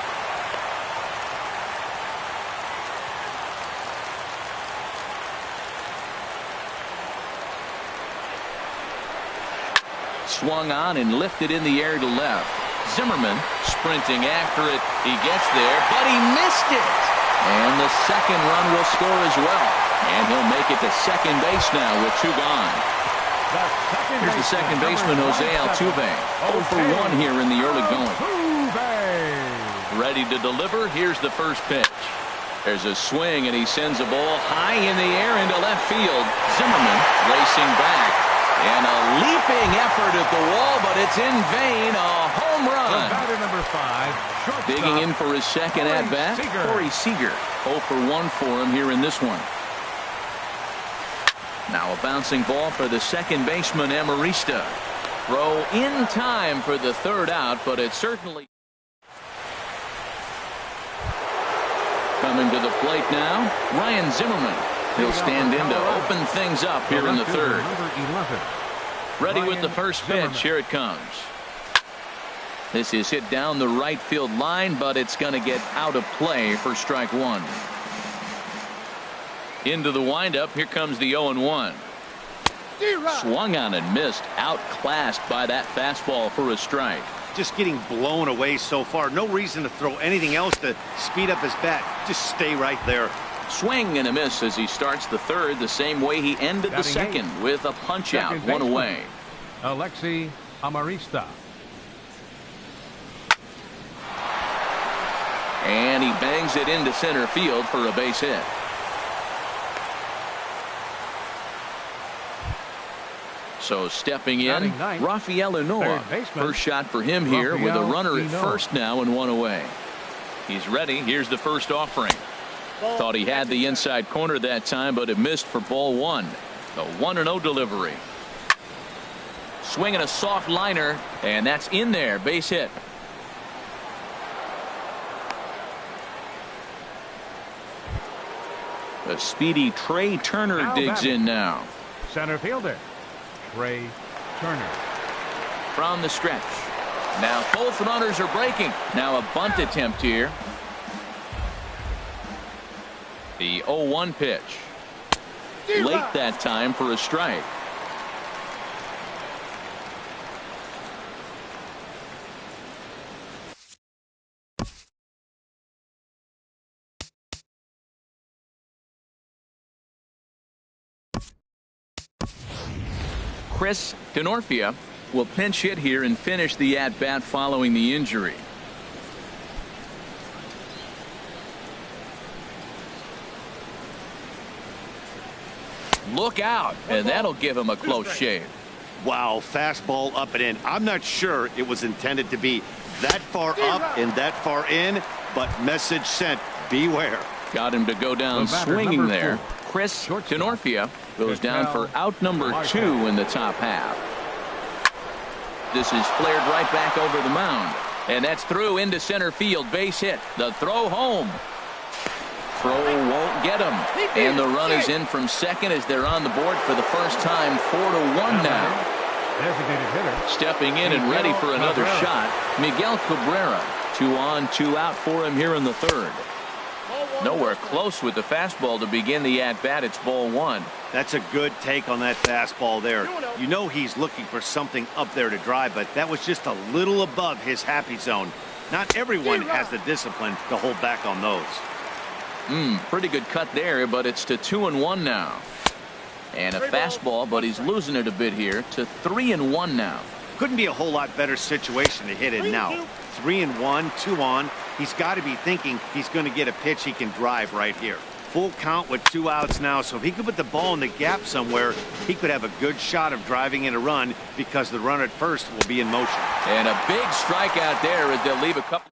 Swung on and lifted in the air to left. Zimmerman sprinting after it. He gets there, but he missed it. And the second run will score as well. And he'll make it to second base now with 2 gone. Here's the second baseman, Jose Altuve. 0 for 1 here in the early going. Ready to deliver. Here's the first pitch. There's a swing, and he sends a ball high in the air into left field. Zimmerman racing back. And a leaping effort at the wall, but it's in vain. A home run. Batter number 5, shortstop. Digging in for his second at-bat, Corey Seager. 0 for 1 for him here in this one. Now a bouncing ball for the second baseman, Amarista. Throw in time for the third out, but it certainly... Coming to the plate now, Ryan Zimmerman. He'll stand in to open things up here in the third. Ready with the first pitch. Here it comes. This is hit down the right field line, but it's going to get out of play for strike one. Into the windup. Here comes the 0-1. Swung on and missed. Outclassed by that fastball for a strike. Just getting blown away so far. No reason to throw anything else to speed up his bat. Just stay right there. Swing and a miss as he starts the third the same way he ended the second with a punch out, one away. Alexi Amarista. And he bangs it into center field for a base hit. So stepping in, Rafael Unoa. First shot for him here with a runner at first now and one away. He's ready. Here's the first offering. Thought he had the inside corner that time, but it missed for ball one. The 1-0 delivery. Swinging a soft liner, and that's in there. Base hit. The speedy Trey Turner digs in now. Center fielder, Trey Turner. From the stretch. Now both runners are breaking. Now a bunt attempt here. The 0-1 pitch. Late that time for a strike. Chris Denorfia will pinch hit here and finish the at-bat following the injury. Look out, and that'll give him a close shave. Wow, fastball up and in. I'm not sure it was intended to be that far up and that far in, but message sent, beware. Got him to go down swinging there. Chris Denorfia goes down for out number 2 in the top half. This is flared right back over the mound, and that's through into center field. Base hit. The throw home. Throw won't get him, and the run is in from second as they're on the board for the first time. 4-1 now. Designated hitter. Stepping in and ready for another shot, Miguel Cabrera. 2 on, 2 out for him here in the third. Nowhere close with the fastball to begin the at-bat. It's ball one. That's a good take on that fastball there. You know he's looking for something up there to drive, but that was just a little above his happy zone. Not everyone has the discipline to hold back on those. Pretty good cut there, but it's to 2-1 now. And a fastball, but he's losing it a bit here to 3-1 now. Couldn't be a whole lot better situation to hit in now. 3-1, 2 on. He's got to be thinking he's going to get a pitch he can drive right here. Full count with 2 outs now, so if he could put the ball in the gap somewhere, he could have a good shot of driving in a run because the runner at first will be in motion. And a big strikeout there as they'll leave a couple.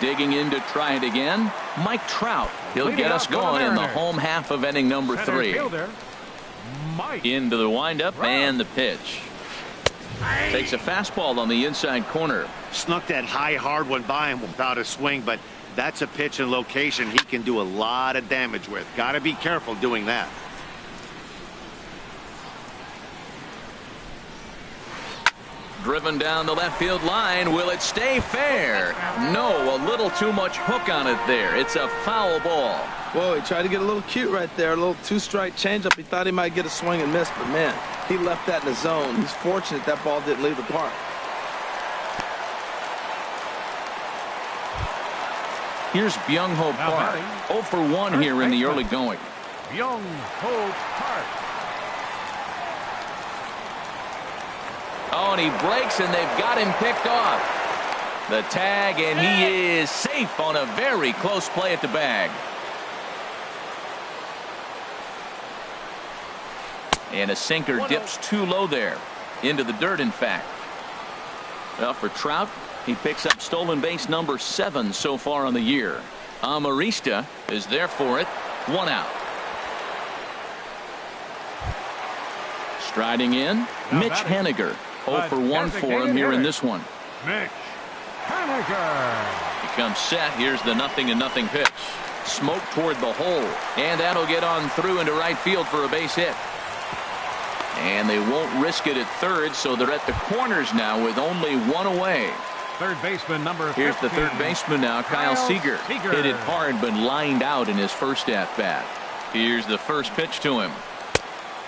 Digging in to try it again, Mike Trout. He'll get us going in the home half of inning number 3. Into the windup and the pitch. Takes a fastball on the inside corner. Snuck that high hard one by him without a swing, but that's a pitch and location he can do a lot of damage with. Got to be careful doing that. Driven down the left field line. Will it stay fair? No, a little too much hook on it there. It's a foul ball. Whoa, he tried to get a little cute right there. A little 2-strike changeup. He thought he might get a swing and miss, but man, he left that in the zone. He's fortunate that ball didn't leave the park. Here's Byung-Ho Park. 0 for 1 here in the early going. Byung-Ho Park. Oh, and he breaks, and they've got him picked off. The tag, and he is safe on a very close play at the bag. And a sinker dips too low there. Into the dirt, in fact. Well, for Trout, he picks up stolen base number 7 so far on the year. Amarista is there for it. 1 out. Striding in, Mitch Haniger. 0 for 1 for him here in this one. Mitch Haniger. He comes set. Here's the 0-0 pitch. Smoke toward the hole. And that'll get on through into right field for a base hit. And they won't risk it at third, so they're at the corners now with only 1 away. Third baseman number 15. Here's the third baseman now, Kyle Seager. Hit it hard, but lined out in his first at-bat. Here's the first pitch to him.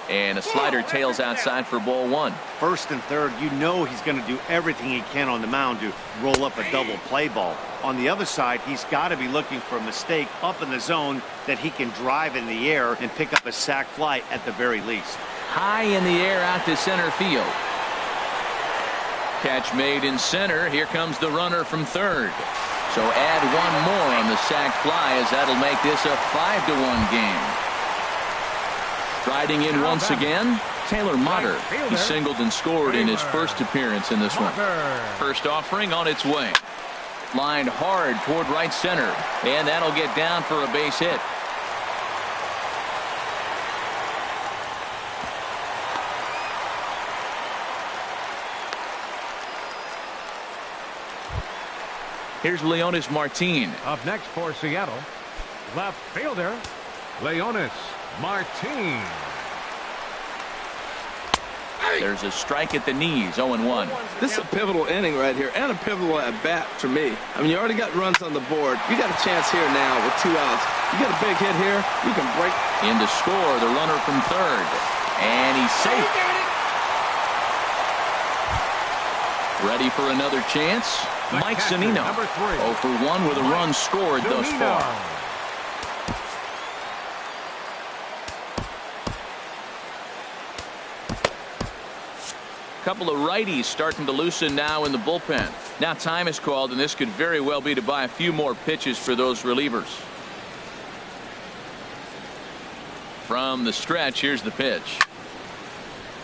And a slider tails outside for ball 1. First and third, you know he's going to do everything he can on the mound to roll up a double play ball. On the other side, he's got to be looking for a mistake up in the zone that he can drive in the air and pick up a sac fly at the very least. High in the air out to center field. Catch made in center. Here comes the runner from third. So add 1 more on the sac fly, as that'll make this a 5-1 game. Striding in once again, Taylor Motter. He singled and scored in his first appearance in this one. First offering on its way. Lined hard toward right center, and that'll get down for a base hit. Here's Leonis Martin. Up next for Seattle, left fielder Leonis Martin. There's a strike at the knees. 0-1. This is a pivotal inning right here, and a pivotal at bat for me. I mean, you already got runs on the board. You got a chance here now with 2 outs. You got a big hit here. You can break. In to score, the runner from third, and he's safe. Ready for another chance. Mike Zunino. 0 for 1 with a run scored thus far. Couple of righties starting to loosen now in the bullpen. Now time is called, and this could very well be to buy a few more pitches for those relievers. From the stretch, here's the pitch.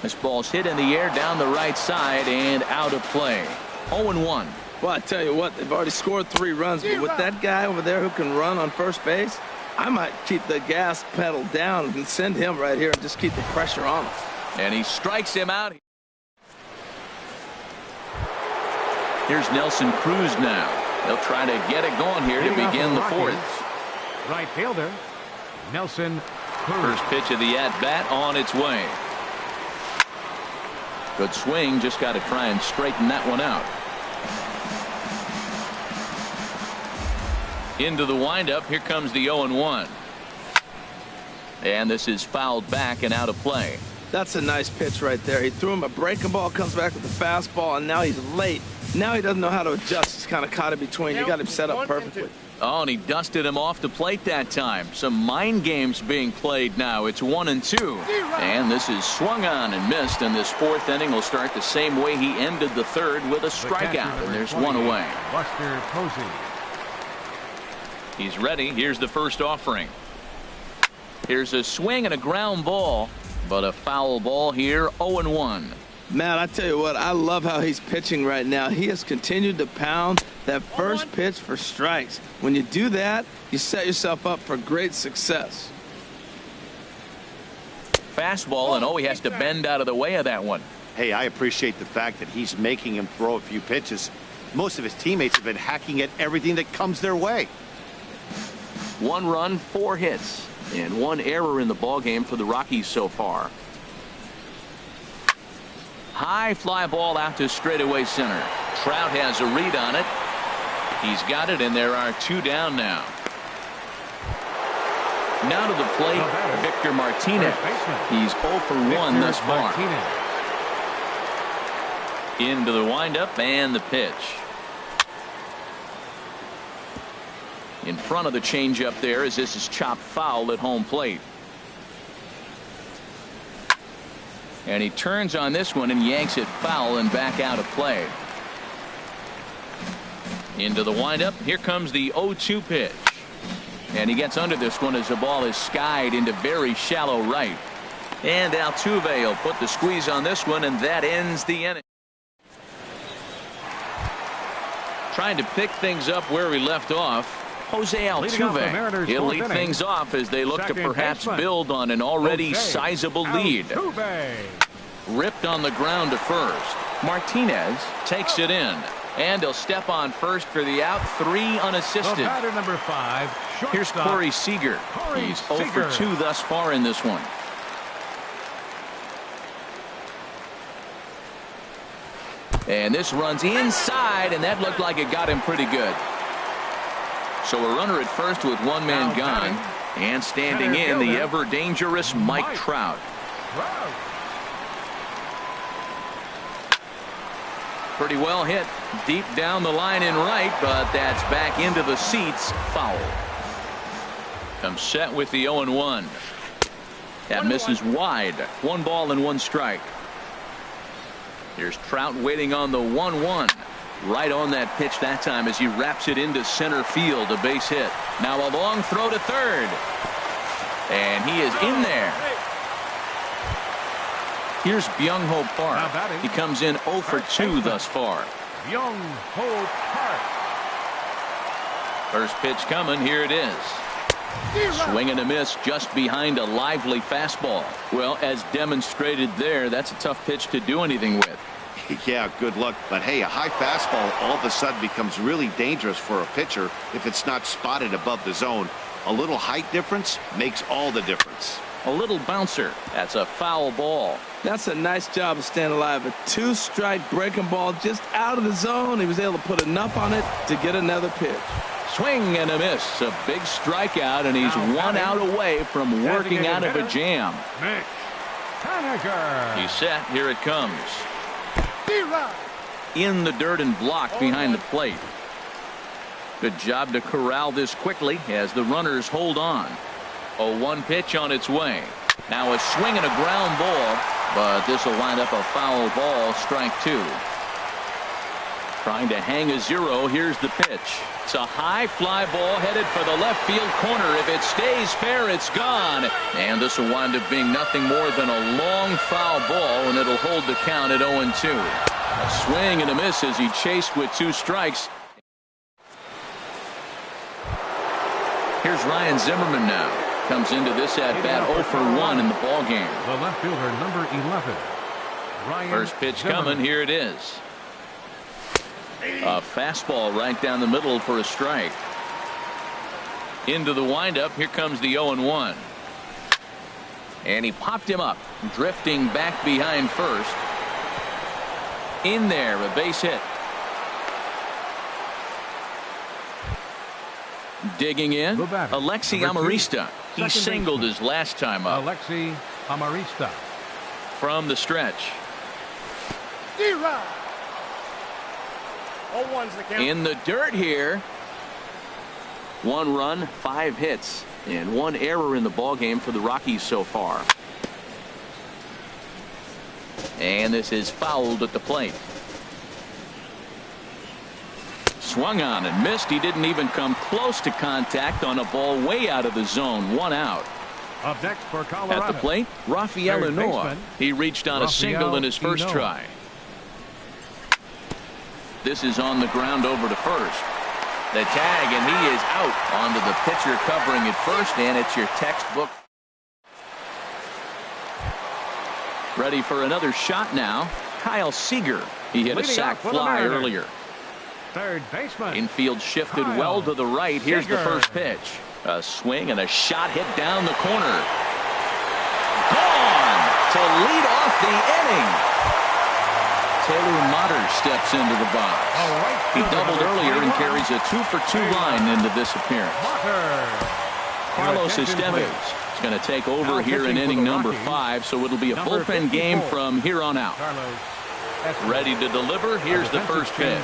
This ball's hit in the air down the right side and out of play. 0-1. Well, I tell you what, they've already scored 3 runs, but with that guy over there who can run on first base, I might keep the gas pedal down and send him right here and just keep the pressure on him. And he strikes him out. Here's Nelson Cruz now. They'll try to get it going here to begin the 4th. Right fielder Nelson Cruz. First pitch of the at-bat on its way. Good swing, just got to try and straighten that one out. Into the windup, here comes the 0-1. And this is fouled back and out of play. That's a nice pitch right there. He threw him a breaking ball, comes back with a fastball, and now he's late. Now he doesn't know how to adjust. He's kind of caught in between. You got him set up perfectly. Oh, and he dusted him off the plate that time. Some mind games being played now. It's 1-2. And this is swung on and missed, and this 4th inning will start the same way he ended the 3rd with a strikeout, and there's 1 away. Buster Posey. He's ready. Here's the first offering. Here's a swing and a ground ball, but a foul ball here. 0-1. Man, I tell you what, I love how he's pitching right now. He has continued to pound that first pitch for strikes. When you do that, you set yourself up for great success. Fastball, and he has to bend out of the way of that one. Hey, I appreciate the fact that he's making him throw a few pitches. Most of his teammates have been hacking at everything that comes their way. 1 run, 4 hits, and 1 error in the ballgame for the Rockies so far. High fly ball out to straightaway center. Trout has a read on it. He's got it, and there are 2 down now. Now to the plate, Victor Martinez. He's 0 for 1 thus far. Into the windup and the pitch. In front of the changeup there, as this is chopped foul at home plate. And he turns on this one and yanks it foul and back out of play. Into the windup. Here comes the 0-2 pitch. And he gets under this one as the ball is skied into very shallow right. And Altuve will put the squeeze on this one, and that ends the inning. Trying to pick things up where we left off, Jose Altuve. He'll lead things off as they look to perhaps build on an already sizable lead. Ripped on the ground to first. Martinez takes it in. And he'll step on first for the out. 3 unassisted. Number 5, here's Corey Seager. He's 0 for 2 thus far in this one. And this runs inside, and that looked like it got him pretty good. So a runner at first with one man gone. And standing in, the ever dangerous Mike Trout. Pretty well hit deep down the line in right, but that's back into the seats. Foul. Comes set with the 0-1. That misses wide. 1 ball and 1 strike. Here's Trout waiting on the 1-1. Right on that pitch that time as he wraps it into center field. A base hit. Now a long throw to third. And he is in there. Here's Byung-Ho Park. He comes in 0 for 2 thus far. Byung-Ho Park. First pitch coming. Here it is. Swing and a miss just behind a lively fastball. Well, as demonstrated there, that's a tough pitch to do anything with. Yeah, good luck. But hey, a high fastball all of a sudden becomes really dangerous for a pitcher if it's not spotted above the zone. A little height difference makes all the difference. A little bouncer. That's a foul ball. That's a nice job of staying alive. A 2-strike breaking ball just out of the zone. He was able to put enough on it to get another pitch. Swing and a miss. A big strikeout, and he's 1 out away from working out of a jam. He's set. Here it comes. In the dirt and blocked behind the plate. Good job to corral this quickly as the runners hold on. 0-1 pitch on its way. Now a swing and a ground ball, but this will wind up a foul ball. Strike 2. Trying to hang a 0. Here's the pitch. It's a high fly ball headed for the left field corner. If it stays fair, it's gone. And this will wind up being nothing more than a long foul ball, and it'll hold the count at 0-2. A swing and a miss as he chased with 2 strikes. Here's Ryan Zimmerman now. Comes into this at bat 0 for 1 in the ball game. The left fielder, number 11. Ryan First pitch Zimmerman. coming. Here it is. A fastball right down the middle for a strike. Into the windup. Here comes the 0-1. And he popped him up, drifting back behind first. In there, a base hit. Digging in, Alexi Amarista. He singled his last time up. Alexi Amarista. From the stretch. In the dirt here. 1 run, 5 hits, and 1 error in the ball game for the Rockies so far. And this is fouled at the plate. Swung on and missed. He didn't even come close to contact on a ball way out of the zone. 1 out. Up next for Colorado. At the plate, Rafael Ynoa. He reached on a single in his first try. This is on the ground over to first. The tag, and he is out onto the pitcher covering at first, and it's your textbook. Ready for another shot now. Kyle Seager. He hit a sac fly earlier. Third baseman. Infield shifted well to the right. Here's the first pitch. A swing and a shot hit down the corner. Gone to lead off the inning. Taylor Motter steps into the box. He doubled earlier and carries a 2 for 2 line into this appearance. Carlos Estevez is going to take over here in inning number 5, so it'll be a bullpen game from here on out. Ready to deliver. Here's the first pitch.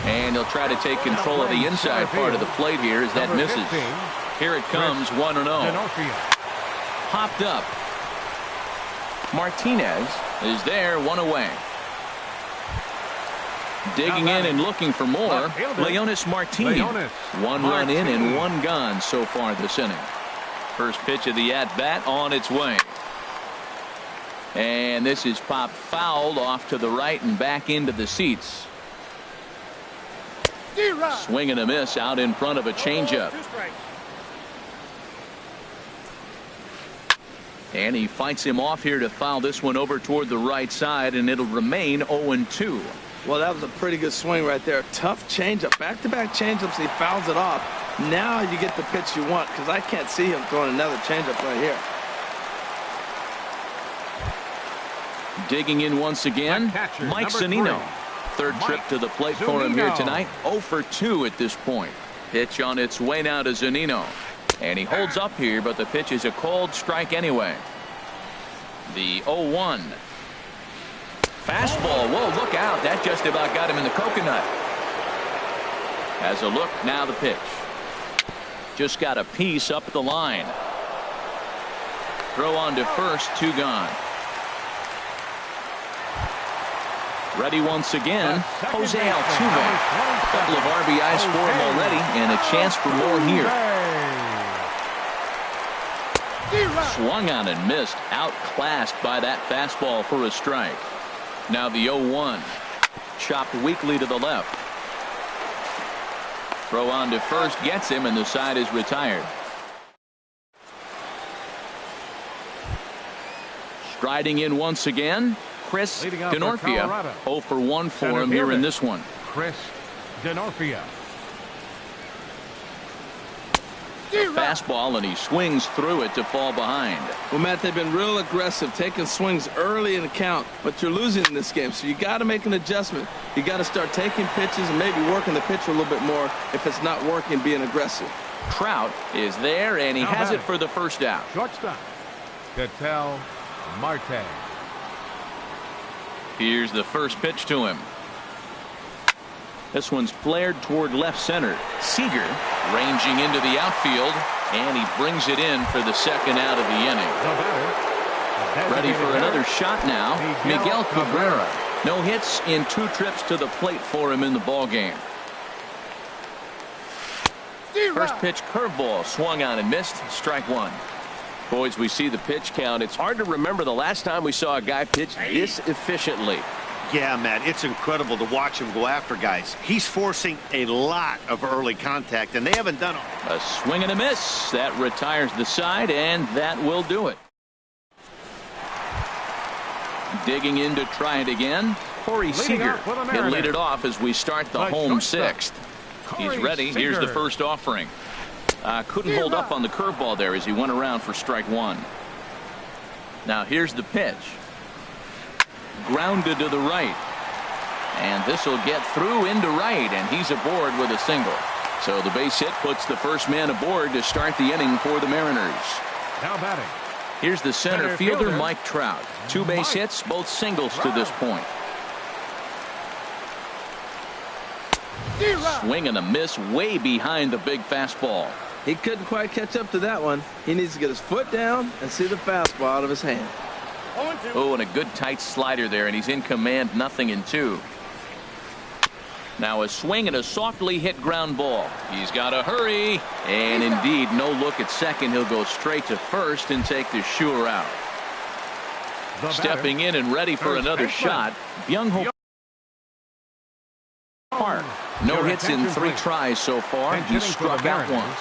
And he'll try to take control of the inside part of the plate here as that misses. Here it comes, 1-0. Popped up. Martinez is there, one away. Digging in and looking for more, Leonis Martinez. One run in and one gone so far this inning. First pitch of the at-bat on its way. And this is popped foul off to the right and back into the seats. Swing and a miss out in front of a changeup. And he fights him off here to foul this one over toward the right side, and it'll remain 0-2. Well, that was a pretty good swing right there. Tough changeup. Back-to-back changeups, and he fouls it off. Now you get the pitch you want, because I can't see him throwing another changeup right here. Digging in once again, Mike Zunino. Third trip to the plate for him here tonight. 0 for 2 at this point. Pitch on its way now to Zunino. And he holds up here, but the pitch is a cold strike anyway. The 0-1. Fastball. Whoa, look out. That just about got him in the coconut. Has a look, now the pitch. Just got a piece up the line. Throw on to first, 2 gone. Ready once again, Jose Altuve. A couple of RBIs for him already, and a chance for more here. Swung on and missed, outclassed by that fastball for a strike. Now the 0-1. Chopped weakly to the left. Throw on to first gets him, and the side is retired. Striding in once again, Chris Denorfia. 0 for 1 for him here in this one. Chris Denorfia. Fastball, and he swings through it to fall behind. Well, Matt, they've been real aggressive, taking swings early in the count, but you're losing in this game, so you got to make an adjustment. You got to start taking pitches and maybe working the pitcher a little bit more if it's not working, being aggressive. Trout is there, and he has it for the first out. Shortstop, Ketel Marte. Here's the first pitch to him. This one's flared toward left center. Seager ranging into the outfield, and he brings it in for the second out of the inning. Ready for another shot now, Miguel Cabrera. No hits in 2 trips to the plate for him in the ballgame. First pitch curveball, swung on and missed. Strike 1. Boys, we see the pitch count. It's hard to remember the last time we saw a guy pitch this efficiently. Yeah, man, it's incredible to watch him go after guys. He's forcing a lot of early contact, and they haven't done it. A swing and a miss. That retires the side, and that will do it. Digging in to try it again, Corey Seager. He'll lead it off as we start the home 6th. He's ready. Here's the first offering. Couldn't hold up on the curveball there as he went around for strike 1. Now here's the pitch. Grounded to the right, and this will get through into right, and he's aboard with a single. So the base hit puts the first man aboard to start the inning for the Mariners. Now batting, here's the center fielder Mike Trout. 2 base hits, both singles to this point. Swing and a miss way behind the big fastball. He couldn't quite catch up to that one. He needs to get his foot down and see the fastball out of his hand. Oh, and a good tight slider there, and he's in command, 0-2. Now a swing and a softly hit ground ball. He's got to hurry, and indeed no look at second. He'll go straight to first and take the sure out. Stepping in and ready for another shot, Byung-ho Park. No hits in 3 tries so far. He struck out once.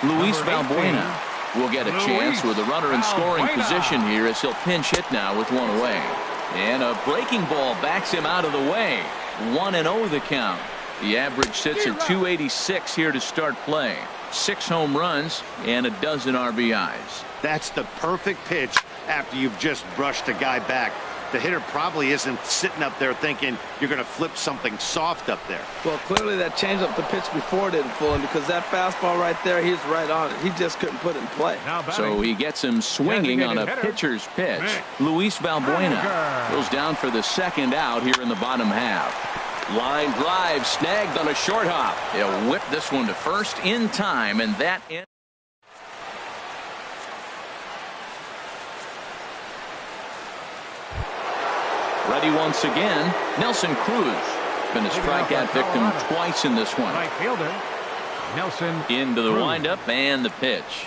Luis Valbuena will get a chance with a runner in scoring position here as he'll pinch hit now with 1 away. And a breaking ball backs him out of the way. 1-0 the count. The average sits at 286 here to start play. 6 home runs and a dozen RBIs. That's the perfect pitch after you've just brushed a guy back. The hitter probably isn't sitting up there thinking you're going to flip something soft up there. Well, clearly that changeup the pitch before didn't fool him, because that fastball right there, he's right on it. He just couldn't put it in play. So he gets him swinging on a pitcher's pitch. Luis Valbuena goes down for the second out here in the bottom half. Line drive snagged on a short hop. He'll whip this one to first in time, and that ends. Ready once again. Nelson Cruz. Been a strikeout victim twice in this one. Right fielder Nelson into the Cruz. windup and the pitch.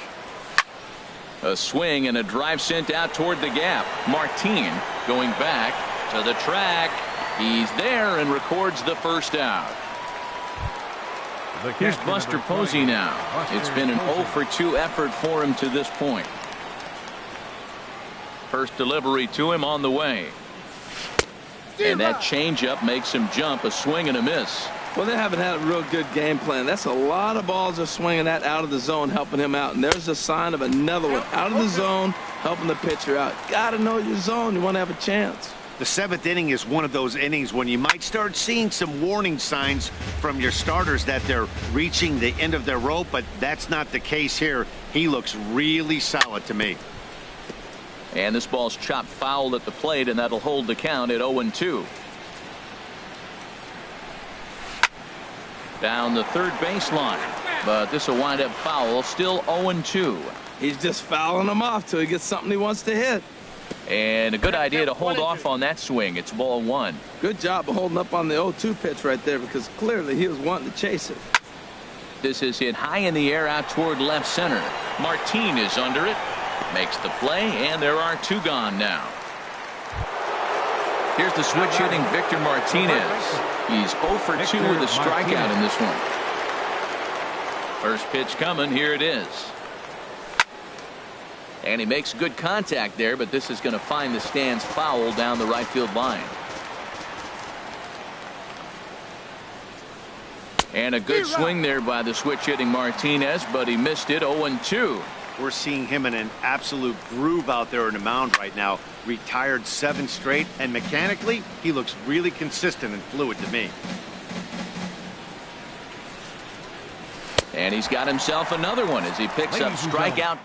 A swing and a drive sent out toward the gap. Martin going back to the track. He's there and records the first out. Here's Buster Posey now. It's been an 0 for 2 effort for him to this point. First delivery to him on the way. And that changeup makes him jump. A swing and a miss. Well, they haven't had a real good game plan. That's a lot of balls they're swinging at out of the zone, helping him out. And there's a sign of another one out of the zone, helping the pitcher out. Got to know your zone. You want to have a chance. The 7th inning is one of those innings when you might start seeing some warning signs from your starters that they're reaching the end of their rope, but that's not the case here. He looks really solid to me. And this ball's chopped foul at the plate, and that'll hold the count at 0-2. Down the third baseline, but this will wind up foul. Still 0-2. He's just fouling him off till he gets something he wants to hit. And a good idea to hold off on that swing. It's ball 1. Good job of holding up on the 0-2 pitch right there, because clearly he was wanting to chase it. This is hit high in the air out toward left center. Martin is under it. Makes the play, and there are 2 gone now. Here's the switch hitting Victor Martinez. He's 0 for 2 with a strikeout in this one. First pitch coming. Here it is. And he makes good contact there, but this is going to find the stands foul down the right field line. And a good swing there by the switch hitting Martinez, but he missed it. 0-2. We're seeing him in an absolute groove out there in the mound right now. Retired 7 straight, and mechanically, he looks really consistent and fluid to me. And he's got himself another one as he picks up strikeout.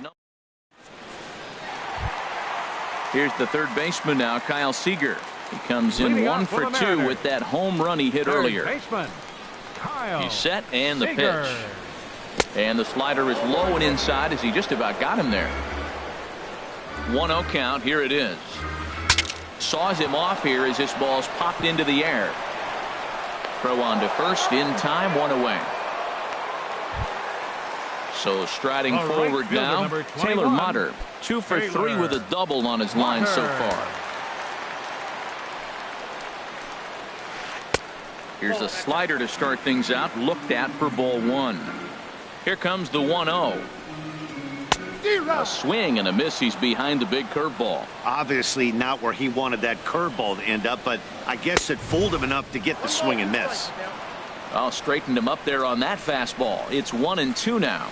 Here's the third baseman now, Kyle Seager. He comes in 1 for 2 with that home run he hit earlier. He's set, and the pitch. And the slider is low and inside as he just about got him there. 1-0 count. Here it is. Saws him off here as this ball's popped into the air. Throw on to first in time, 1 away. So striding forward now, Taylor Motter. 2 for 3 with a double on his line so far. Here's a slider to start things out. Looked at for ball 1. Here comes the 1-0. A swing and a miss. He's behind the big curveball. Obviously not where he wanted that curveball to end up, but I guess it fooled him enough to get the swing and miss. Oh, straightened him up there on that fastball. It's 1-2 now.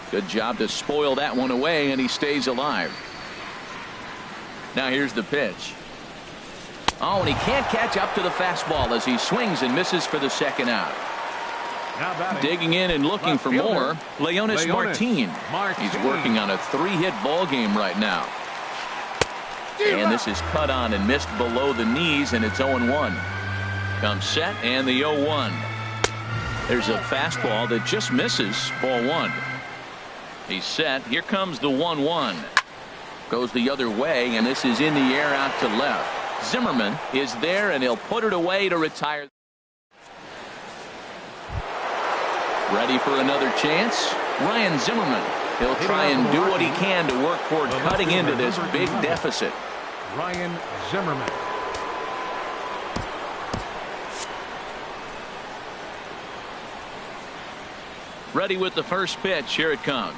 Good job to spoil that one away, and he stays alive. Now here's the pitch. Oh, and he can't catch up to the fastball as he swings and misses for the second out. Digging in and looking for more, Leonis Martin. He's working on a 3-hit ball game right now. And this is cut on and missed below the knees, and it's 0-1. Comes set, and the 0-1. There's a fastball that just misses ball 1. He's set. Here comes the 1-1. Goes the other way, and this is in the air out to left. Zimmerman is there, and he'll put it away to retire. Ready for another chance? Ryan Zimmerman. He'll try and do what he can to work toward cutting into this big deficit. Ryan Zimmerman. Ready with the first pitch. Here it comes.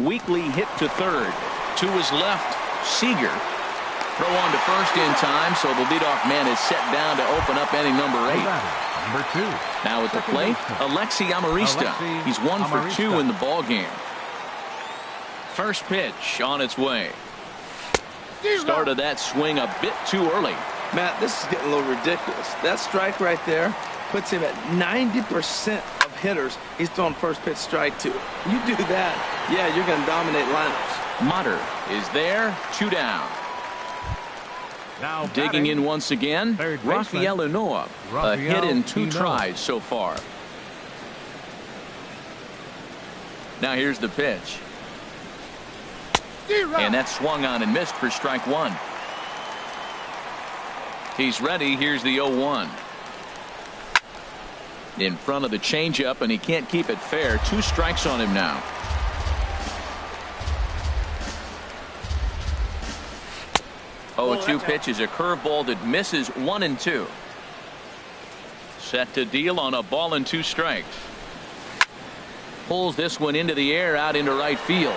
Weekly hit to third. To his left, Seager. Throw on to first in time, so the leadoff man is set down to open up inning number 8. Number 2. Now at the plate, Alexi Amarista. He's 1 for 2 in the ball game. First pitch on its way. Started that swing a bit too early. Matt, this is getting a little ridiculous. That strike right there puts him at 90% of hitters he's throwing first pitch strike to. You do that, yeah, you're going to dominate lineups. Motter is there, 2 down. Now digging in once again, Rafael Unoa. A hit in 2 tries so far. Now here's the pitch. And that swung on and missed for strike 1. He's ready. Here's the 0-1. In front of the changeup, and he can't keep it fair. 2 strikes on him now. Oh, 2 pitch is a curveball that misses 1-2. Set to deal on a ball and 2 strikes. Pulls this one into the air out into right field.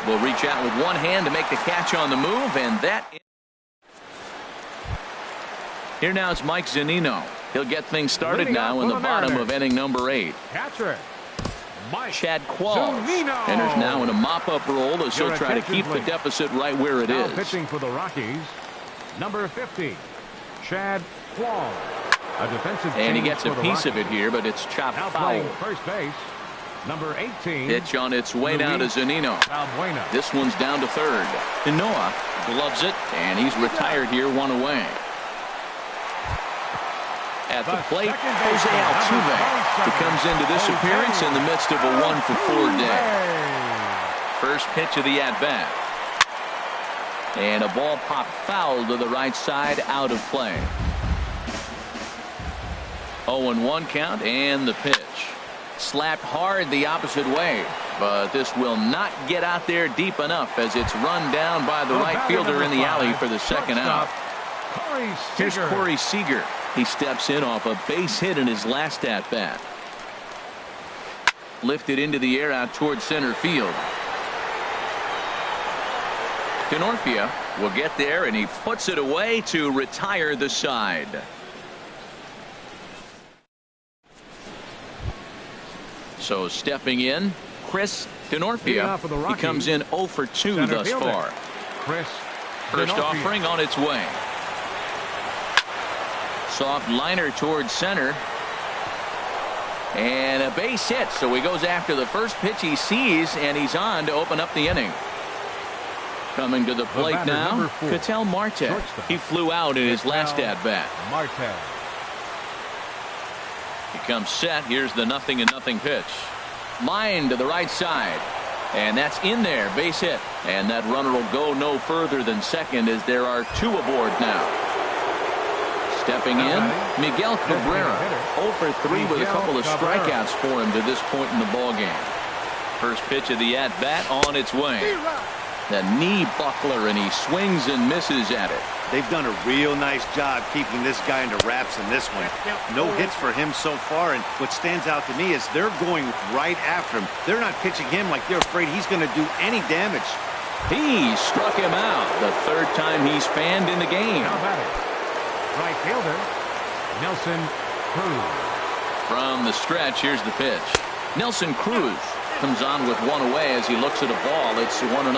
Will reach out with one hand to make the catch on the move, and that. Here now is Mike Zunino. He'll get things started now in the bottom of inning number 8. Catcher, Mike Chad Qualls enters now in a mop-up role as he'll try to keep the deficit right where it is. Pitching for the Rockies, number 50, Chad Qualls. A defensive and he gets a piece of it here, but it's chopped foul. First base, number 18. Pitch on its way down to Zunino. This one's down to third. Noah gloves it, and he's retired here, 1 away. At the plate, Jose Altuve, who comes into this appearance in the midst of a 1-for-4 day. First pitch of the at-bat. And a ball popped foul to the right side, out of play. 0-1 count, and the pitch. Slapped hard the opposite way, but this will not get out there deep enough as it's run down by the right fielder in the alley for the second out. Here's Corey Seager. He steps in off a base hit in his last at-bat. Lifted into the air out towards center field. Denorfia will get there, and he puts it away to retire the side. So stepping in, Chris Denorfia. He comes in 0 for 2 thus far. First offering on its way. Soft liner towards center. And a base hit, so he goes after the first pitch he sees, and he's on to open up the inning. Coming to the plate now, Ketel Marte. He flew out in his last at-bat. He comes set. Here's the 0-0 pitch. Line to the right side. And that's in there. Base hit. And that runner will go no further than second as there are 2 aboard now. Stepping in, Miguel Cabrera. 0 for 3 with a couple of strikeouts for him to this point in the ballgame. First pitch of the at-bat on its way. The knee buckler, and he swings and misses at it. They've done a real nice job keeping this guy into wraps in this one. No hits for him so far, and what stands out to me is they're going right after him. They're not pitching him like they're afraid he's going to do any damage. He struck him out the 3rd time he's fanned in the game. Right fielder, Nelson Cruz. From the stretch, here's the pitch. Nelson Cruz comes on with 1 away as he looks at a ball. It's 1-0.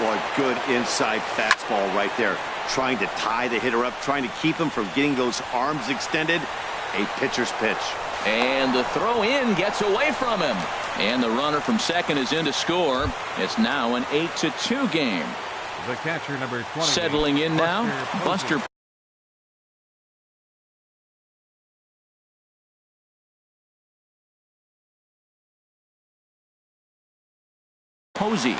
Boy, good inside fastball right there. Trying to tie the hitter up, trying to keep him from getting those arms extended. A pitcher's pitch. And the throw in gets away from him. And the runner from second is in to score. It's now an 8-2 game. The catcher, number 20. Settling in now, Buster Posey.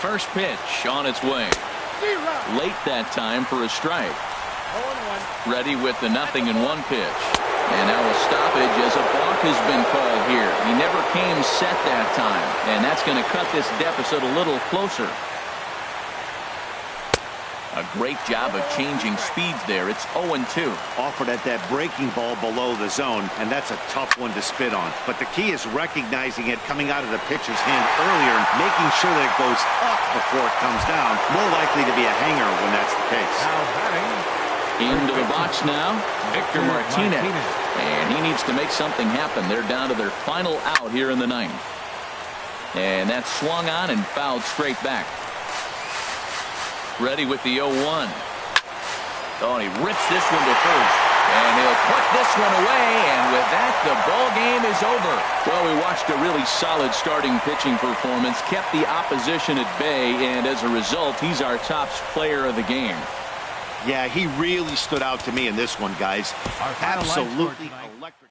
First pitch on its way. Late that time for a strike. Ready with the 0-1 pitch. And now a stoppage as a balk has been called here. He never came set that time. And that's going to cut this deficit a little closer. A great job of changing speeds there. It's 0-2. Offered at that breaking ball below the zone, and that's a tough one to spit on. But the key is recognizing it coming out of the pitcher's hand earlier and making sure that it goes up before it comes down. More likely to be a hanger when that's the case. Into the box now, Victor Martinez. And he needs to make something happen. They're down to their final out here in the 9th. And that's swung on and fouled straight back. Ready with the 0-1. Oh, and he rips this one to first. And he'll put this one away. And with that, the ball game is over. Well, we watched a really solid starting pitching performance. Kept the opposition at bay. And as a result, he's our top player of the game. Yeah, he really stood out to me in this one, guys. Absolutely electric.